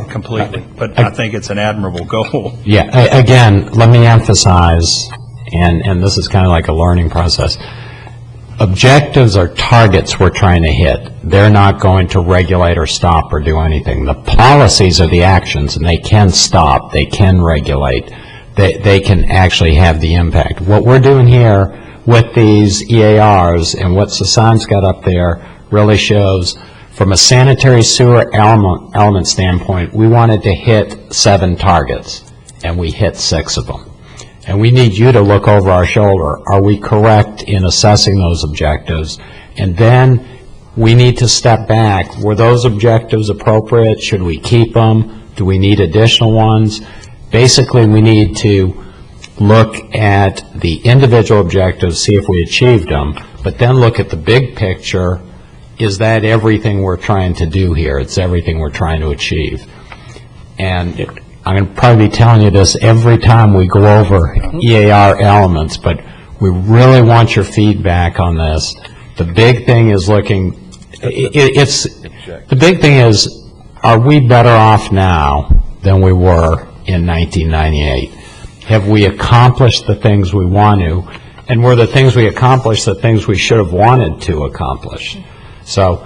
completely. But I think it's an admirable goal. Yeah, again, let me emphasize, and this is kind of like a learning process, objectives are targets we're trying to hit. They're not going to regulate or stop or do anything. The policies are the actions, and they can stop, they can regulate, they can actually have the impact. What we're doing here with these EARs and what Sasan's got up there really shows, from a sanitary sewer element standpoint, we wanted to hit 7 targets, and we hit 6 of them. And we need you to look over our shoulder. Are we correct in assessing those objectives? And then we need to step back. Were those objectives appropriate? Should we keep them? Do we need additional ones? Basically, we need to look at the individual objectives, see if we achieved them, but then look at the big picture. Is that everything we're trying to do here? It's everything we're trying to achieve. And I'm going to probably be telling you this every time we go over EAR elements, but we really want your feedback on this. The big thing is the big thing is, are we better off now than we were in 1998? Have we accomplished the things we want to? And were the things we accomplished the things we should have wanted to accomplish? So,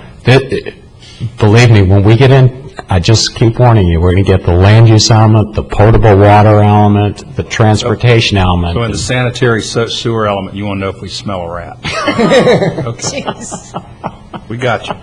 believe me, when we get in, I just keep warning you, we're going to get the land use element, the potable water element, the transportation element. So in the sanitary sewer element, you want to know if we smell a rat. Okay. We got you.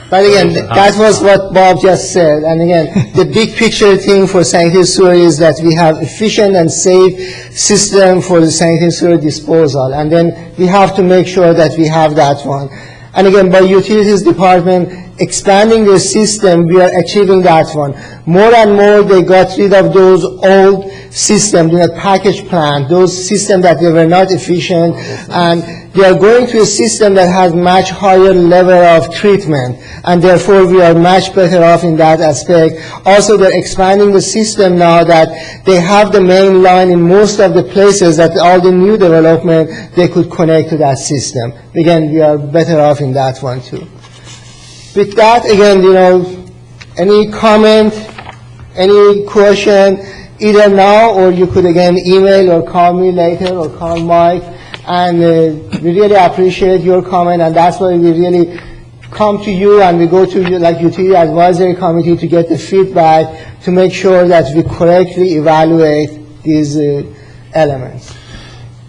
But again, that was what Bob just said. And again, the big picture thing for sanitary sewer is that we have efficient and safe system for the sanitary sewer disposal. And then we have to make sure that we have that one. And again, by utilities department expanding the system, we are achieving that one. More and more, they got rid of those old systems, package plant, those systems that they were not efficient, and they are going to a system that has much higher level of treatment, and therefore we are much better off in that aspect. Also, they're expanding the system now that they have the main line in most of the places that all the new development, they could connect to that system. Again, we are better off in that one too. With that, again, any comment, any question, either now or you could again email or call me later or call Mike, and we really appreciate your comment, and that's why we really come to you and we go to you like Utility Advisory Committee to get the feedback to make sure that we correctly evaluate these elements.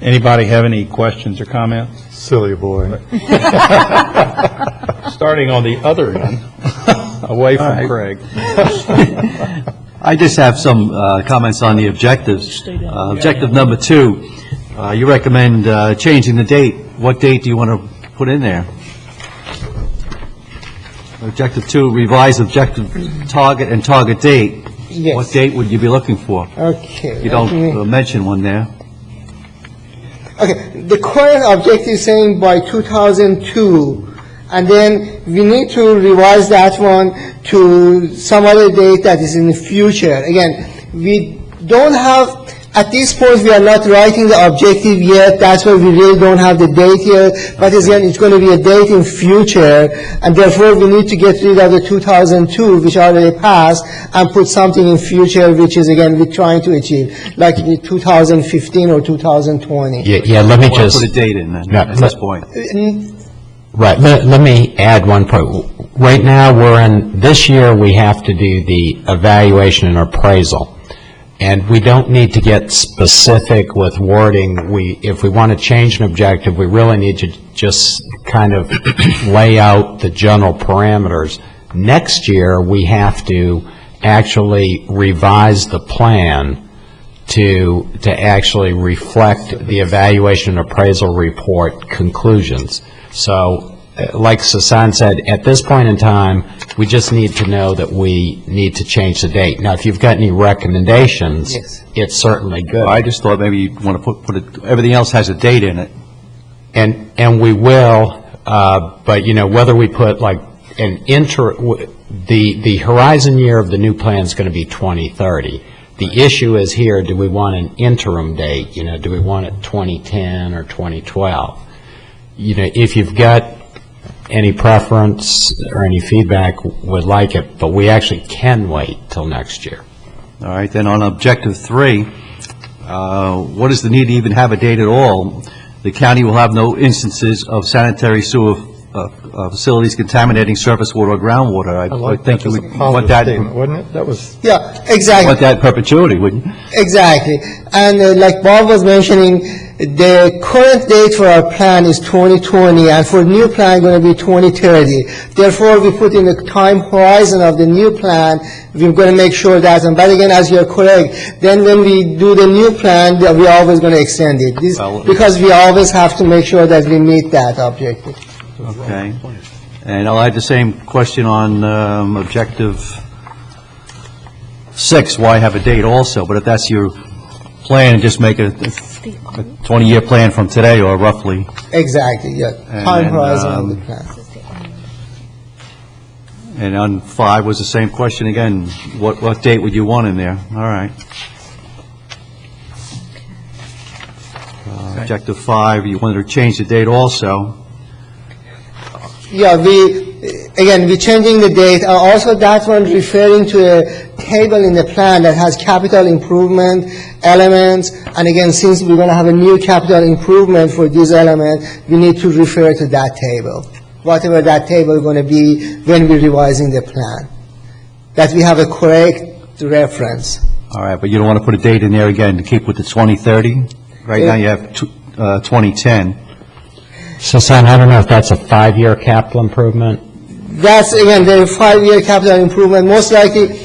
Anybody have any questions or comments? Silly boy. Starting on the other end, away from Craig. I just have some comments on the objectives. Objective number 2, you recommend changing the date. What date do you want to put in there? Objective 2, revise objective target and target date. Yes. What date would you be looking for? Okay. You don't mention one there. Okay, the current objective is saying by 2002, and then we need to revise that one to some other date that is in the future. Again, we don't have, at this point, we are not writing the objective yet. That's why we really don't have the date yet. But again, it's going to be a date in future, and therefore we need to get rid of the 2002, which already passed, and put something in future, which is again we're trying to achieve, like 2015 or 2020. Yeah, let me I want just. to put a date in then, No, at this point. Right, let me add one point. Right now, this year, we have to do the evaluation and appraisal. And we don't need to get specific with wording. If we want to change an objective, we really need to just kind of lay out the general parameters. Next year, we have to actually revise the plan to actually reflect the evaluation and appraisal report conclusions. So, like Sasan said, at this point in time, we just need to know that we need to change the date. Now, if you've got any recommendations, Yes. it's certainly good. I just thought maybe you want to put it, everything else has a date in it. And we will, but, whether we put like an the horizon year of the new plan is going to be 2030. The issue is here, do we want an interim date? Do we want it 2010 or 2012? If you've got any preference or any feedback, would like it, but we actually can wait till next year. All right, then on objective 3, what is the need to even have a date at all? The county will have no instances of sanitary sewer facilities contaminating surface water or groundwater. I think you would want that, Wasn't it? That was, Yeah, exactly. want that in perpetuity, wouldn't you? Exactly. And like Bob was mentioning, the current date for our plan is 2020, and for new plan going to be 2030. Therefore, we put in the time horizon of the new plan, we're going to make sure that, and but again, as you're correct, then when we do the new plan, we're always going to extend it. Because we always have to make sure that we meet that objective. Okay. And I'll add the same question on objective 6, why have a date also? But if that's your plan, just make a 20-year plan from today, or roughly. Exactly, yeah. Time horizon of the plan. And on 5 was the same question again. What date would you want in there? All right. Objective 5, you wanted to change the date also. Yeah, we're changing the date. Also, that one referring to a table in the plan that has capital improvement elements. And again, since we're going to have a new capital improvement for these elements, we need to refer to that table. Whatever that table is going to be when we're revising the plan. That we have a correct reference. All right, but you don't want to put a date in there again to keep with the 2030? Right now you have 2010. So, Son, I don't know if that's a 5-year capital improvement. That's, again, the 5-year capital improvement. Most likely,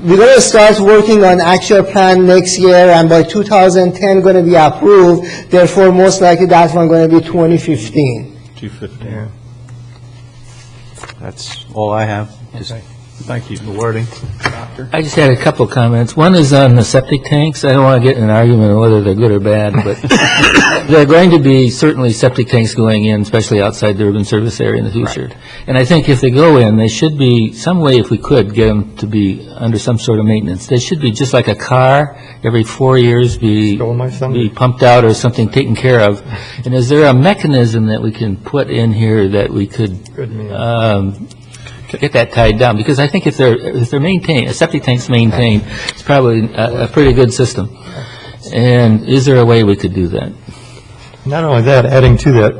we're going to start working on actual plan next year, and by 2010 going to be approved. Therefore, most likely that one going to be 2015. 215. yeah. That's all I have. Just Thank you. the wording. I just had a couple of comments. One is on the septic tanks. I don't want to get in an argument on whether they're good or bad, but there are going to be certainly septic tanks going in, especially outside the urban service area in the future. And I think if they go in, they should be, some way if we could get them to be under some sort of maintenance. They should be just like a car, every 4 years be pumped out or something taken care of. And is there a mechanism that we can put in here that we could get that tied down? Because I think if they're maintained, a septic tank's maintained, it's probably a pretty good system. And is there a way we could do that? Not only that, adding to that,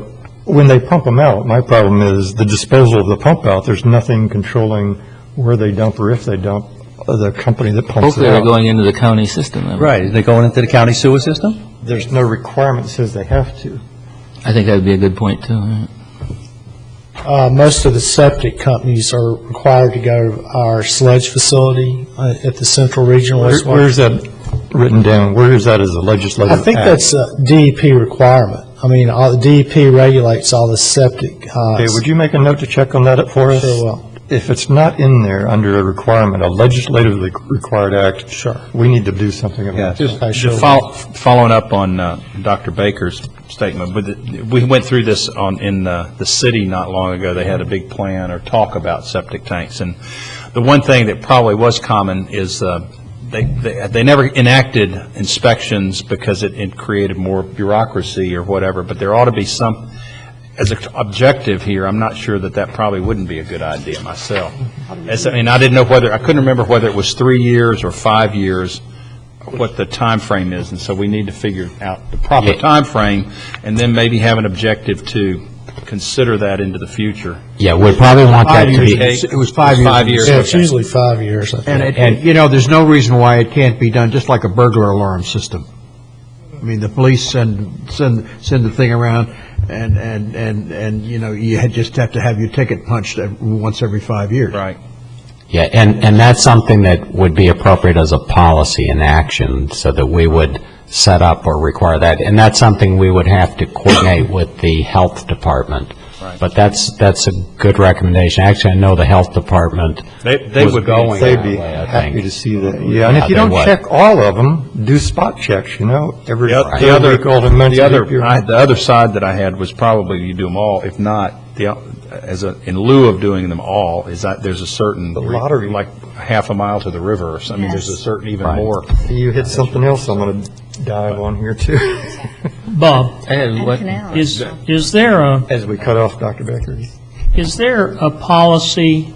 when they pump them out, my problem is the disposal of the pump out. There's nothing controlling where they dump or if they dump. the company that pumps it Hopefully they're out. going into the county system. Right, is they going into the county sewer system? There's no requirement that says they have to. I think that would be a good point, too. Right? Most of the septic companies are required to go to our sludge facility at the Central Regional Wastewater. Where's that written down? Where is that as a legislative I act? think that's a DEP requirement. I mean, all the DEP regulates all the septic. Okay, would you make a note to check on that for us? Sure will. If it's not in there under a requirement, a legislatively required act, Sure. we need to do something about it. I sure will. Following up on Dr. Baker's statement, we went through this in the city not long ago. They had a big plan or talk about septic tanks. And the one thing that probably was common is they never enacted inspections because it created more bureaucracy or whatever, but there ought to be some, as an objective here, I'm not sure that probably wouldn't be a good idea myself. I didn't know I couldn't remember whether it was 3 years or 5 years, what the time frame is, and so we need to figure out the proper time frame, and then maybe have an objective to consider that into the future. Yeah, we'd probably want that to be, It was 5 years. 5 years. Yeah, it's okay. usually 5 years, I think. And you know, there's no reason why it can't be done just like a burglar alarm system. I mean, the police send the thing around, and you know, just have to have your ticket punched once every 5 years. Right. yeah, and that's something that would be appropriate as a policy in action, so that we would set up or require that. And that's something we would have to coordinate with the health department. Right. But that's a good recommendation. Actually, I know the health department They was would going They'd that be way, I happy think. to see that. Yeah, and if you they don't would. check all of them, do spot checks, you know, every The week, the other side that I had was probably you do them all. If not, in lieu of doing them all, is that there's a certain lottery. like half a mile to the river or something. I mean, there's a certain even Right. more. You hit something else I'm going to dive on here, too, Bob, What- is there as we cut off Dr. Baker. is there a policy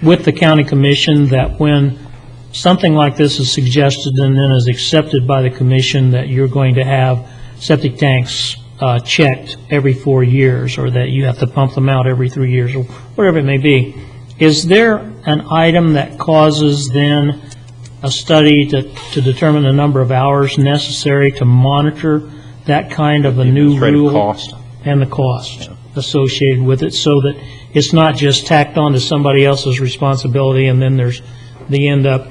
with the county commission that when something like this is suggested and then is accepted by the commission, that you're going to have septic tanks checked every 4 years, or that you have to pump them out every 3 years, or whatever it may be? Is there an item that causes then a study to determine the number of hours necessary to monitor that kind of a new Administrative rule? cost. And the cost associated with it, so that it's not just tacked on to somebody else's responsibility, and then you end up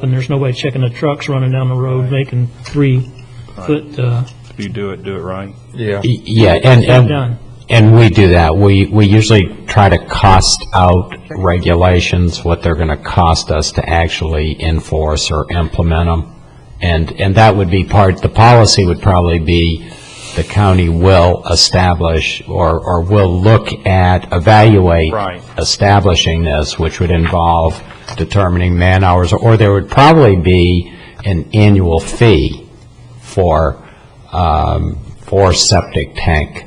and there's nobody checking the trucks running down the road making 3 foot, If you do it right. Yeah. Yeah, done. and we do that. We usually try to cost out regulations, what they're going to cost us to actually enforce or implement them. And that would be the policy would probably be the county will establish or will evaluate Right. establishing this, which would involve determining man hours, or there would probably be an annual fee for septic tank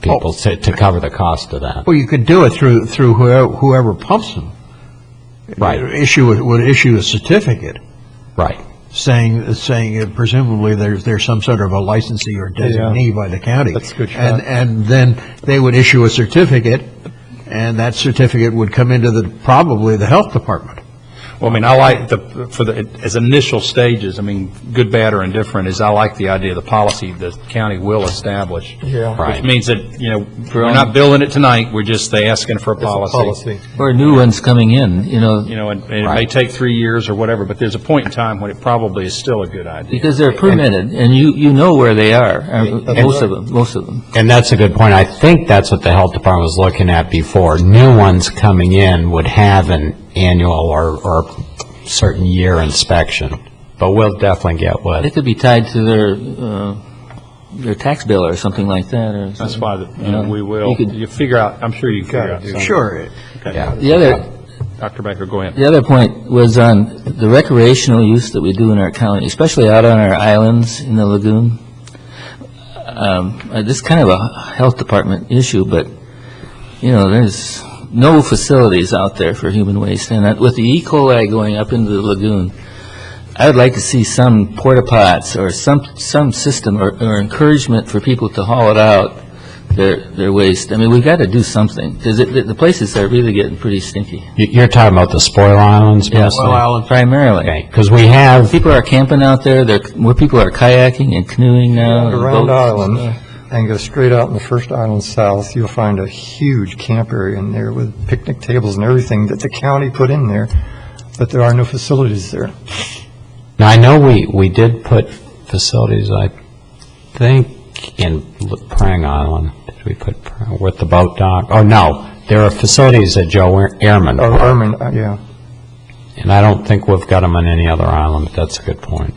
people to cover the cost of that. Well, you could do it through whoever pumps them. Right. Would issue a certificate Right. saying presumably there's some sort of a licensee or designee by the county. That's a good shot. And then they would issue a certificate, and that certificate would come into probably the health department. Well, I mean, I like as initial stages, I mean, good, bad, or indifferent, I like the idea of the policy the county will establish. Yeah. Which means that, we're not building it tonight, we're just asking for a It's a policy. policy. Or new ones coming in, And it may take 3 years or whatever, but there's a point in time when it probably is still a good idea. because they're permitted, and you know where they are, most of them. And that's a good point. I think that's what the health department was looking at before. New ones coming in would have an annual or certain year inspection, but we'll definitely get It with. could be tied to their tax bill or something like that. Or That's something. why we will. You could- You figure out, I'm sure you can figure out something. Sure. Okay. Yeah. The other, Dr. Baker, go ahead. The other point was on the recreational use that we do in our county, especially out on our islands in the lagoon. This is kind of a health department issue, but, there's no facilities out there for human waste. And with the E. coli going up into the lagoon, I would like to see some porta pots or some system or encouragement for people to haul it out their waste. I mean, we've got to do something, because the places are really getting pretty stinky. You're talking about the spoil islands Yeah, mostly? primarily. Okay, because we have, People are camping out there, more people are kayaking and canoeing now. and Around boats and Island, stuff. and go straight out in the first island south, you'll find a huge camp area in there with picnic tables and everything that the county put in there, but there are no facilities there. now I know we did put facilities, I think, in Prang Island. Did we put, with the boat dock? Oh, no, there are facilities at Joe Airman. Oh, Irvin, yeah. And I don't think we've got them on any other island, but that's a good point.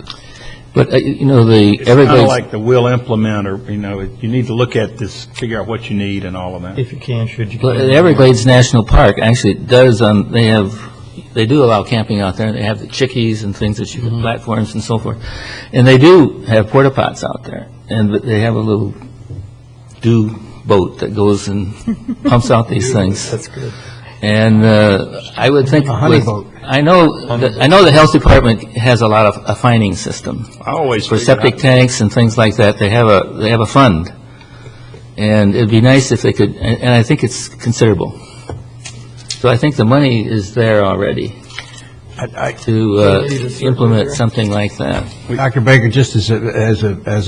But, you know, the It's kind of Everglades, like the will implement, or, you know, you need to look at this, figure out what you need and all of that. If you can, should you well, can. the Everglades National Park actually does, they do allow camping out there, and they have the chickees and things that you can, platforms and so forth. And they do have porta pots out there, and they have a little dew boat that goes and pumps out these things. That's good. And I would think, A honey boat. I know the health department has a lot of a fining system I always for figured septic out- tanks and things like that. They have a fund, and it'd be nice if they could. And I think it's considerable. So I think the money is there already to implement something like that. Dr. Baker, just as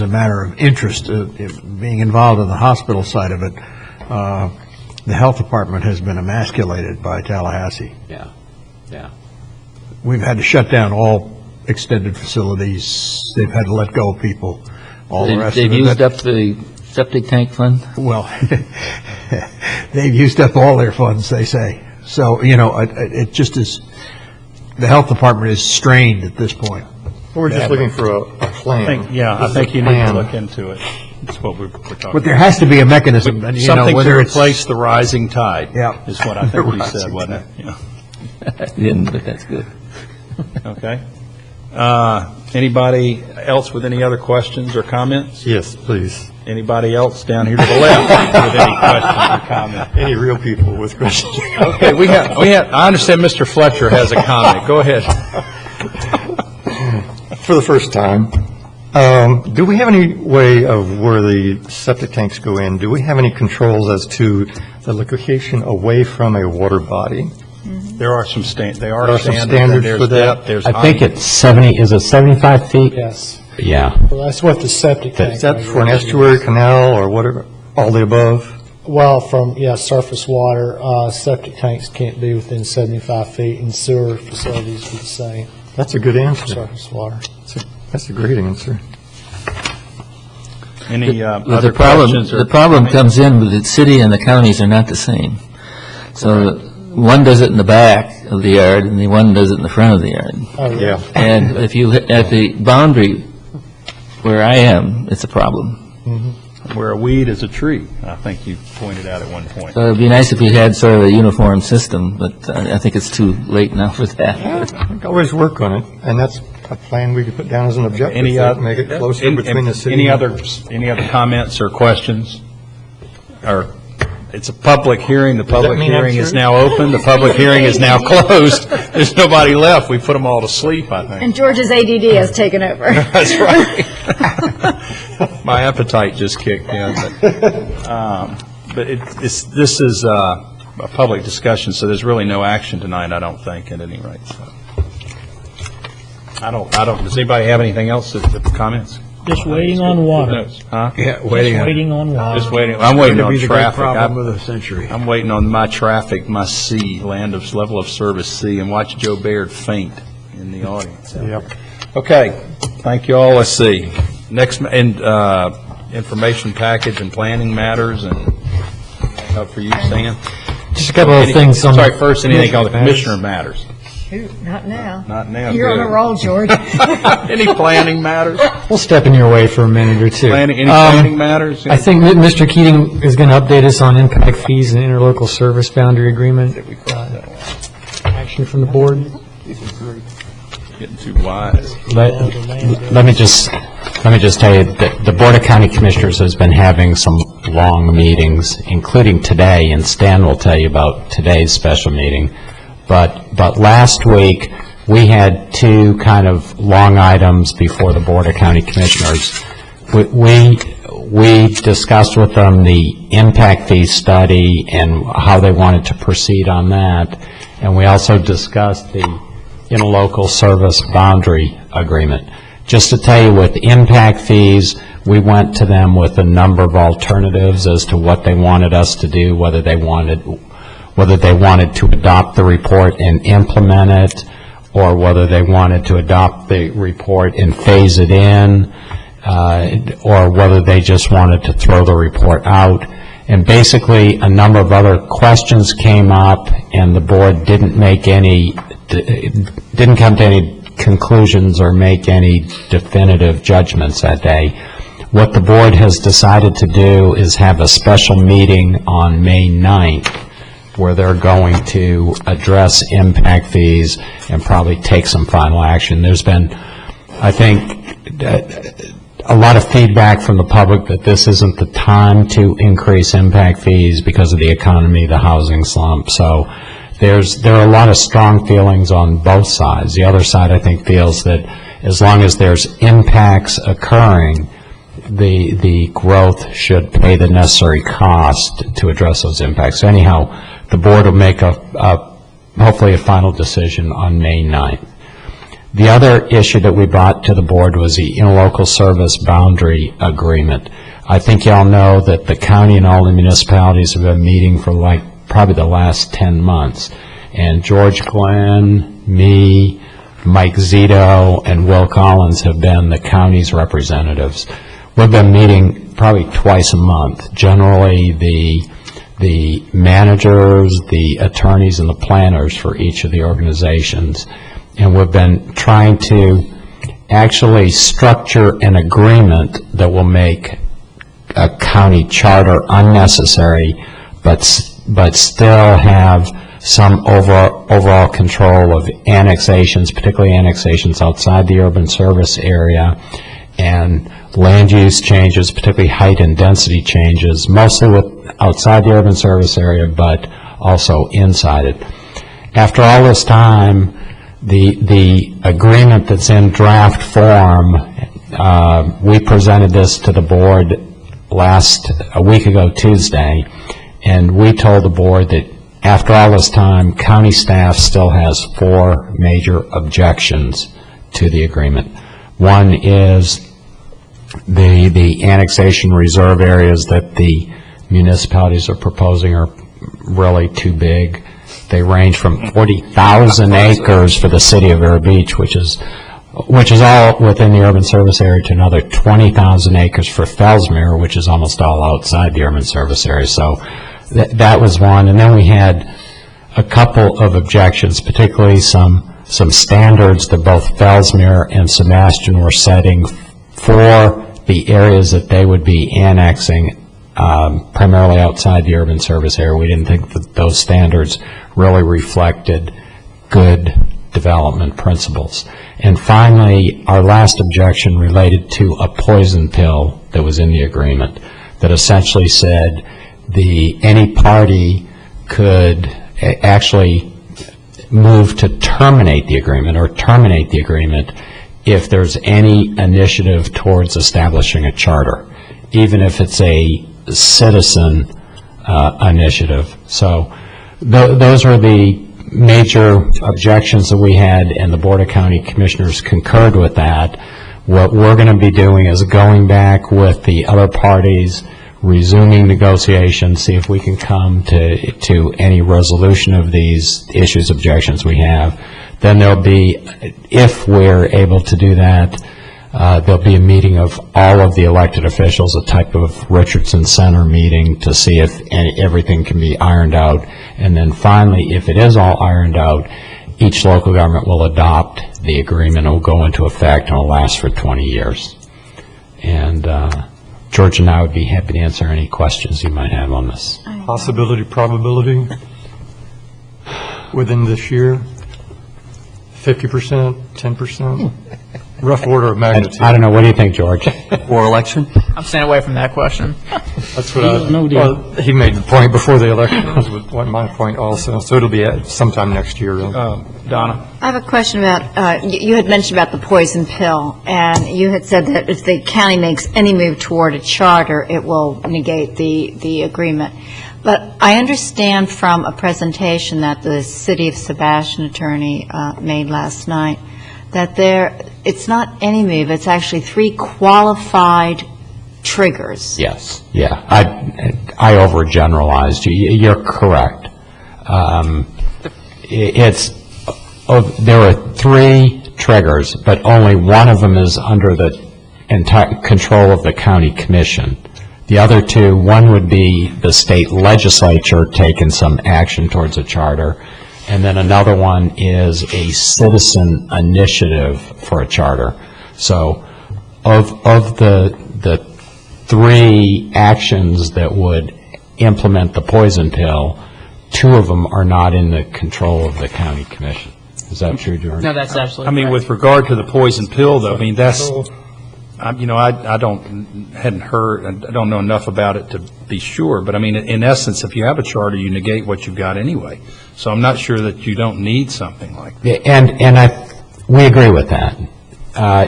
a matter of interest, being involved in the hospital side of it, the health department has been emasculated by Tallahassee. Yeah, yeah. We've had to shut down all extended facilities. They've had to let go of people, all the rest of it. They've used up the septic tank fund? Well, they've used up all their funds, they say. So, you know, it just is, the health department is strained at this point. We're just looking for a plan. I think you need to look into it. That's what we're talking But there about. has to be a mechanism, and, you know, Something to whether it's... replace the rising tide. Yeah. Is what I think we said, Rising wasn't it? Yeah. Didn't, but that's good. Okay. Anybody else with any other questions or comments? Yes, please. Anybody else down here to the left with any questions or comments? Any real people with questions? Okay, we have, I understand Mr. Fletcher has a comment. Go ahead. For the first time, do we have any way of where the septic tanks go in? Do we have any controls as to the location away from a water body? There are some There are some standards. standards There's for that? depth, there's I think height. it's 70, is it 75 feet? Yes. Yeah. Well, that's what the septic tank. Is that for an estuary, canal, or whatever, all the above? Well, from, surface water, septic tanks can't be within 75 feet, and sewer facilities be the same, That's a good answer. surface water. That's a great answer. Any But other the problem, questions? or the problem comments? comes in with the city and the counties are not the same. So one does it in the back of the yard, and the one does it in the front of the yard. Oh, Yeah. And if you, at the boundary where I am, it's a problem. Where a weed is a tree, I think you pointed out at one point. So it'd be nice if we had sort of a uniform system, but I think it's too late now for that. We can always work on it, and that's a plan we could put down as an objective, Any to other? make it closer between the city. Any other comments or questions? Or, it's a public hearing, the public mean I'm hearing is through? now open, the public hearing is now closed. There's nobody left, we put them all to sleep, I think. And George's ADD has taken over. That's right. My appetite just kicked in, but this is a public discussion, so there's really no action tonight, I don't think, at any rate, so. I don't, does anybody have anything else, comments? Just waiting on water. Huh? Yeah, Just waiting on water. Just waiting, I'm waiting Going on to be the great traffic. problem of the century. I'm waiting on my traffic, my C, land of level of service C, and watch Joe Baird faint in the audience. Yep. Okay, thank you all. Let's see. Next, information package and planning matters, and up for you, Stan. Just a couple of things on. Sorry, first, anything called the commissioner matters. Not now. Not now. You're on a good. roll, George. Any planning matters? We'll step in your way for a minute or two. Any planning matters? I think that Mr. Keating is going to update us on impact fees and interlocal service boundary agreement. Action from the board. Getting too wise. Let me just tell you that the Board of County Commissioners has been having some long meetings, including today, and Stan will tell you about today's special meeting. But last week, we had two kind of long items before the Board of County Commissioners. we discussed with them the impact fee study and how they wanted to proceed on that. And we also discussed the interlocal service boundary agreement. Just to tell you, with impact fees, we went to them with a number of alternatives as to what they wanted us to do, whether they wanted to adopt the report and implement it, or whether they wanted to adopt the report and phase it in, or whether they just wanted to throw the report out. And basically, a number of other questions came up, and the board didn't come to any conclusions or make any definitive judgments that day. What the board has decided to do is have a special meeting on May 9th, where they're going to address impact fees and probably take some final action. There's been, I think, a lot of feedback from the public that this isn't the time to increase impact fees because of the economy, the housing slump. So there are a lot of strong feelings on both sides. The other side, I think, feels that as long as there's impacts occurring, the growth should pay the necessary cost to address those impacts. So anyhow, the board will make hopefully a final decision on May 9th. The other issue that we brought to the board was the interlocal service boundary agreement. I think you all know that the county and all the municipalities have been meeting for probably the last 10 months. And George Glenn, me, Mike Zito, and Will Collins have been the county's representatives. We've been meeting probably twice a month. Generally, the managers, the attorneys, and the planners for each of the organizations. And we've been trying to actually structure an agreement that will make a county charter unnecessary, but still have some overall control of annexations, particularly annexations outside the urban service area, and land use changes, particularly height and density changes, mostly outside the urban service area, but also inside it. After all this time, the agreement that's in draft form, we presented this to the board a week ago Tuesday, and we told the board that after all this time, county staff still has 4 major objections to the agreement. One is the annexation reserve areas that the municipalities are proposing are really too big. They range from 40,000 acres for the city of Vero Beach, which is all within the urban service area, to another 20,000 acres for Fellsmere, which is almost all outside the urban service area. So that was one. And then we had a couple of objections, particularly some standards that both Fellsmere and Sebastian were setting for the areas that they would be annexing, primarily outside the urban service area. We didn't think that those standards really reflected good development principles. And finally, our last objection related to a poison pill that was in the agreement that essentially said any party could actually move to terminate the agreement or terminate the agreement if there's any initiative towards establishing a charter, even if it's a citizen initiative. So those were the major objections that we had, and the Board of County Commissioners concurred with that. What we're going to be doing is going back with the other parties, resuming negotiations, see if we can come to any resolution of these issues, objections we have. Then there'll be, if we're able to do that, there'll be a meeting of all of the elected officials, a type of Richardson Center meeting, to see if everything can be ironed out. And then finally, if it is all ironed out, each local government will adopt the agreement. It will go into effect and will last for 20 years. And George and I would be happy to answer any questions you might have on this. Possibility, probability within this year? 50%, 10%? Rough order of magnitude. I don't know. What do you think, George? Or election? I'm staying away from that question. That's what I, No deal. well, he made the point before the election, was what my point also, so it'll be sometime next year. Donna? I have a question about, you had mentioned about the poison pill, and you had said that if the county makes any move toward a charter, it will negate the agreement. But I understand from a presentation that the City of Sebastian attorney made last night, that it's not any move, it's actually 3 qualified triggers. Yes, yeah. I overgeneralized you. You're correct. There are 3 triggers, but only one of them is under the entire control of the county commission. The other 2, one would be the state legislature taking some action towards a charter, and then another one is a citizen initiative for a charter. So of the 3 actions that would implement the poison pill, 2 of them are not in the control of the county commission. Is that true, George? No, that's absolutely I mean, with regard to the poison pill, though, I mean, that's, I hadn't heard, I don't know enough about it to be sure, but I mean, in essence, if you have a charter, you negate what you've got anyway. So I'm not sure that you don't need something like that. And we agree with that.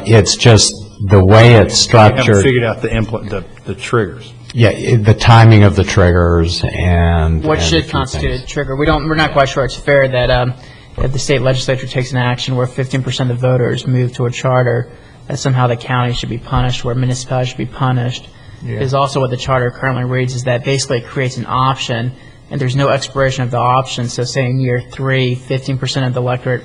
It's just the way it's I structured. haven't figured out the triggers. Yeah, the timing of the triggers and. What and a should few constitute things. a trigger? We're not quite sure it's fair that if the state legislature takes an action where 15% of the voters move to a charter, that somehow the county should be punished, where municipalities should be punished. Because also what the charter currently reads is that basically it creates an option, and there's no expiration of the option. So say in year 3, 15% of the electorate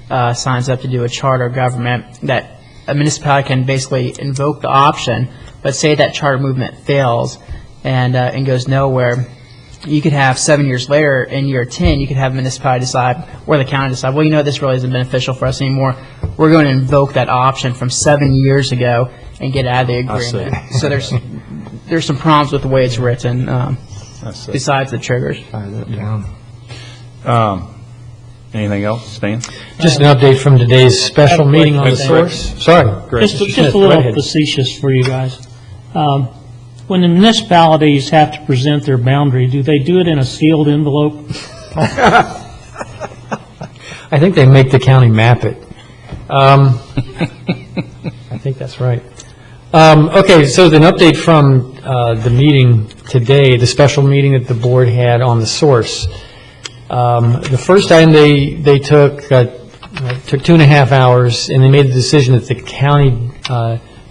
signs up to do a charter government, that a municipality can basically invoke the option, but say that charter movement fails and goes nowhere. You could have 7 years later, in year 10, you could have a municipality decide, or the county decide, well, you know, this really isn't beneficial for us anymore. We're going to invoke that option from 7 years ago and get out of the agreement. So there's some problems with the way it's written, besides the triggers. Anything else, Stan? Just an update from today's special meeting on the source. Sorry. Just a little facetious for you guys. When the municipalities have to present their boundary, do they do it in a sealed envelope? I think they make the county map it. I think that's right. Okay, so an update from the meeting today, the special meeting that the board had on the source. The first item they took 2.5 hours, and they made the decision that the county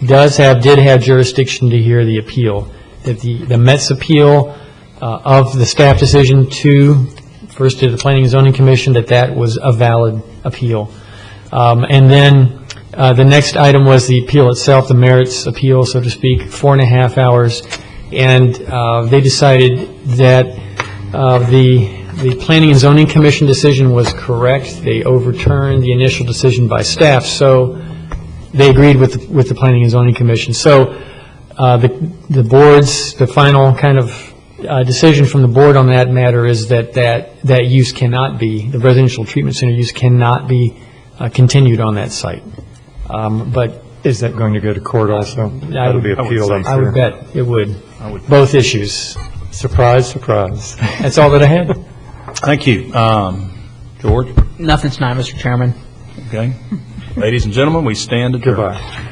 did have jurisdiction to hear the appeal, that the Met's appeal of the staff decision first to the Planning and Zoning Commission, that was a valid appeal. And then the next item was the appeal itself, the merits appeal, so to speak, 4.5 hours. And they decided that the Planning and Zoning Commission decision was correct. They overturned the initial decision by staff, so they agreed with the Planning and Zoning Commission. So the final kind of decision from the board on that matter is that use cannot be, the residential treatment center use cannot be continued on that site. But is that going to go to court also? That'll be appealed, I'm I sure. would bet it would. Both issues. Surprise, surprise. That's all that I had. Thank you. George? Nothing tonight, Mr. Chairman. Okay. Ladies and gentlemen, we stand adjourned. Goodbye.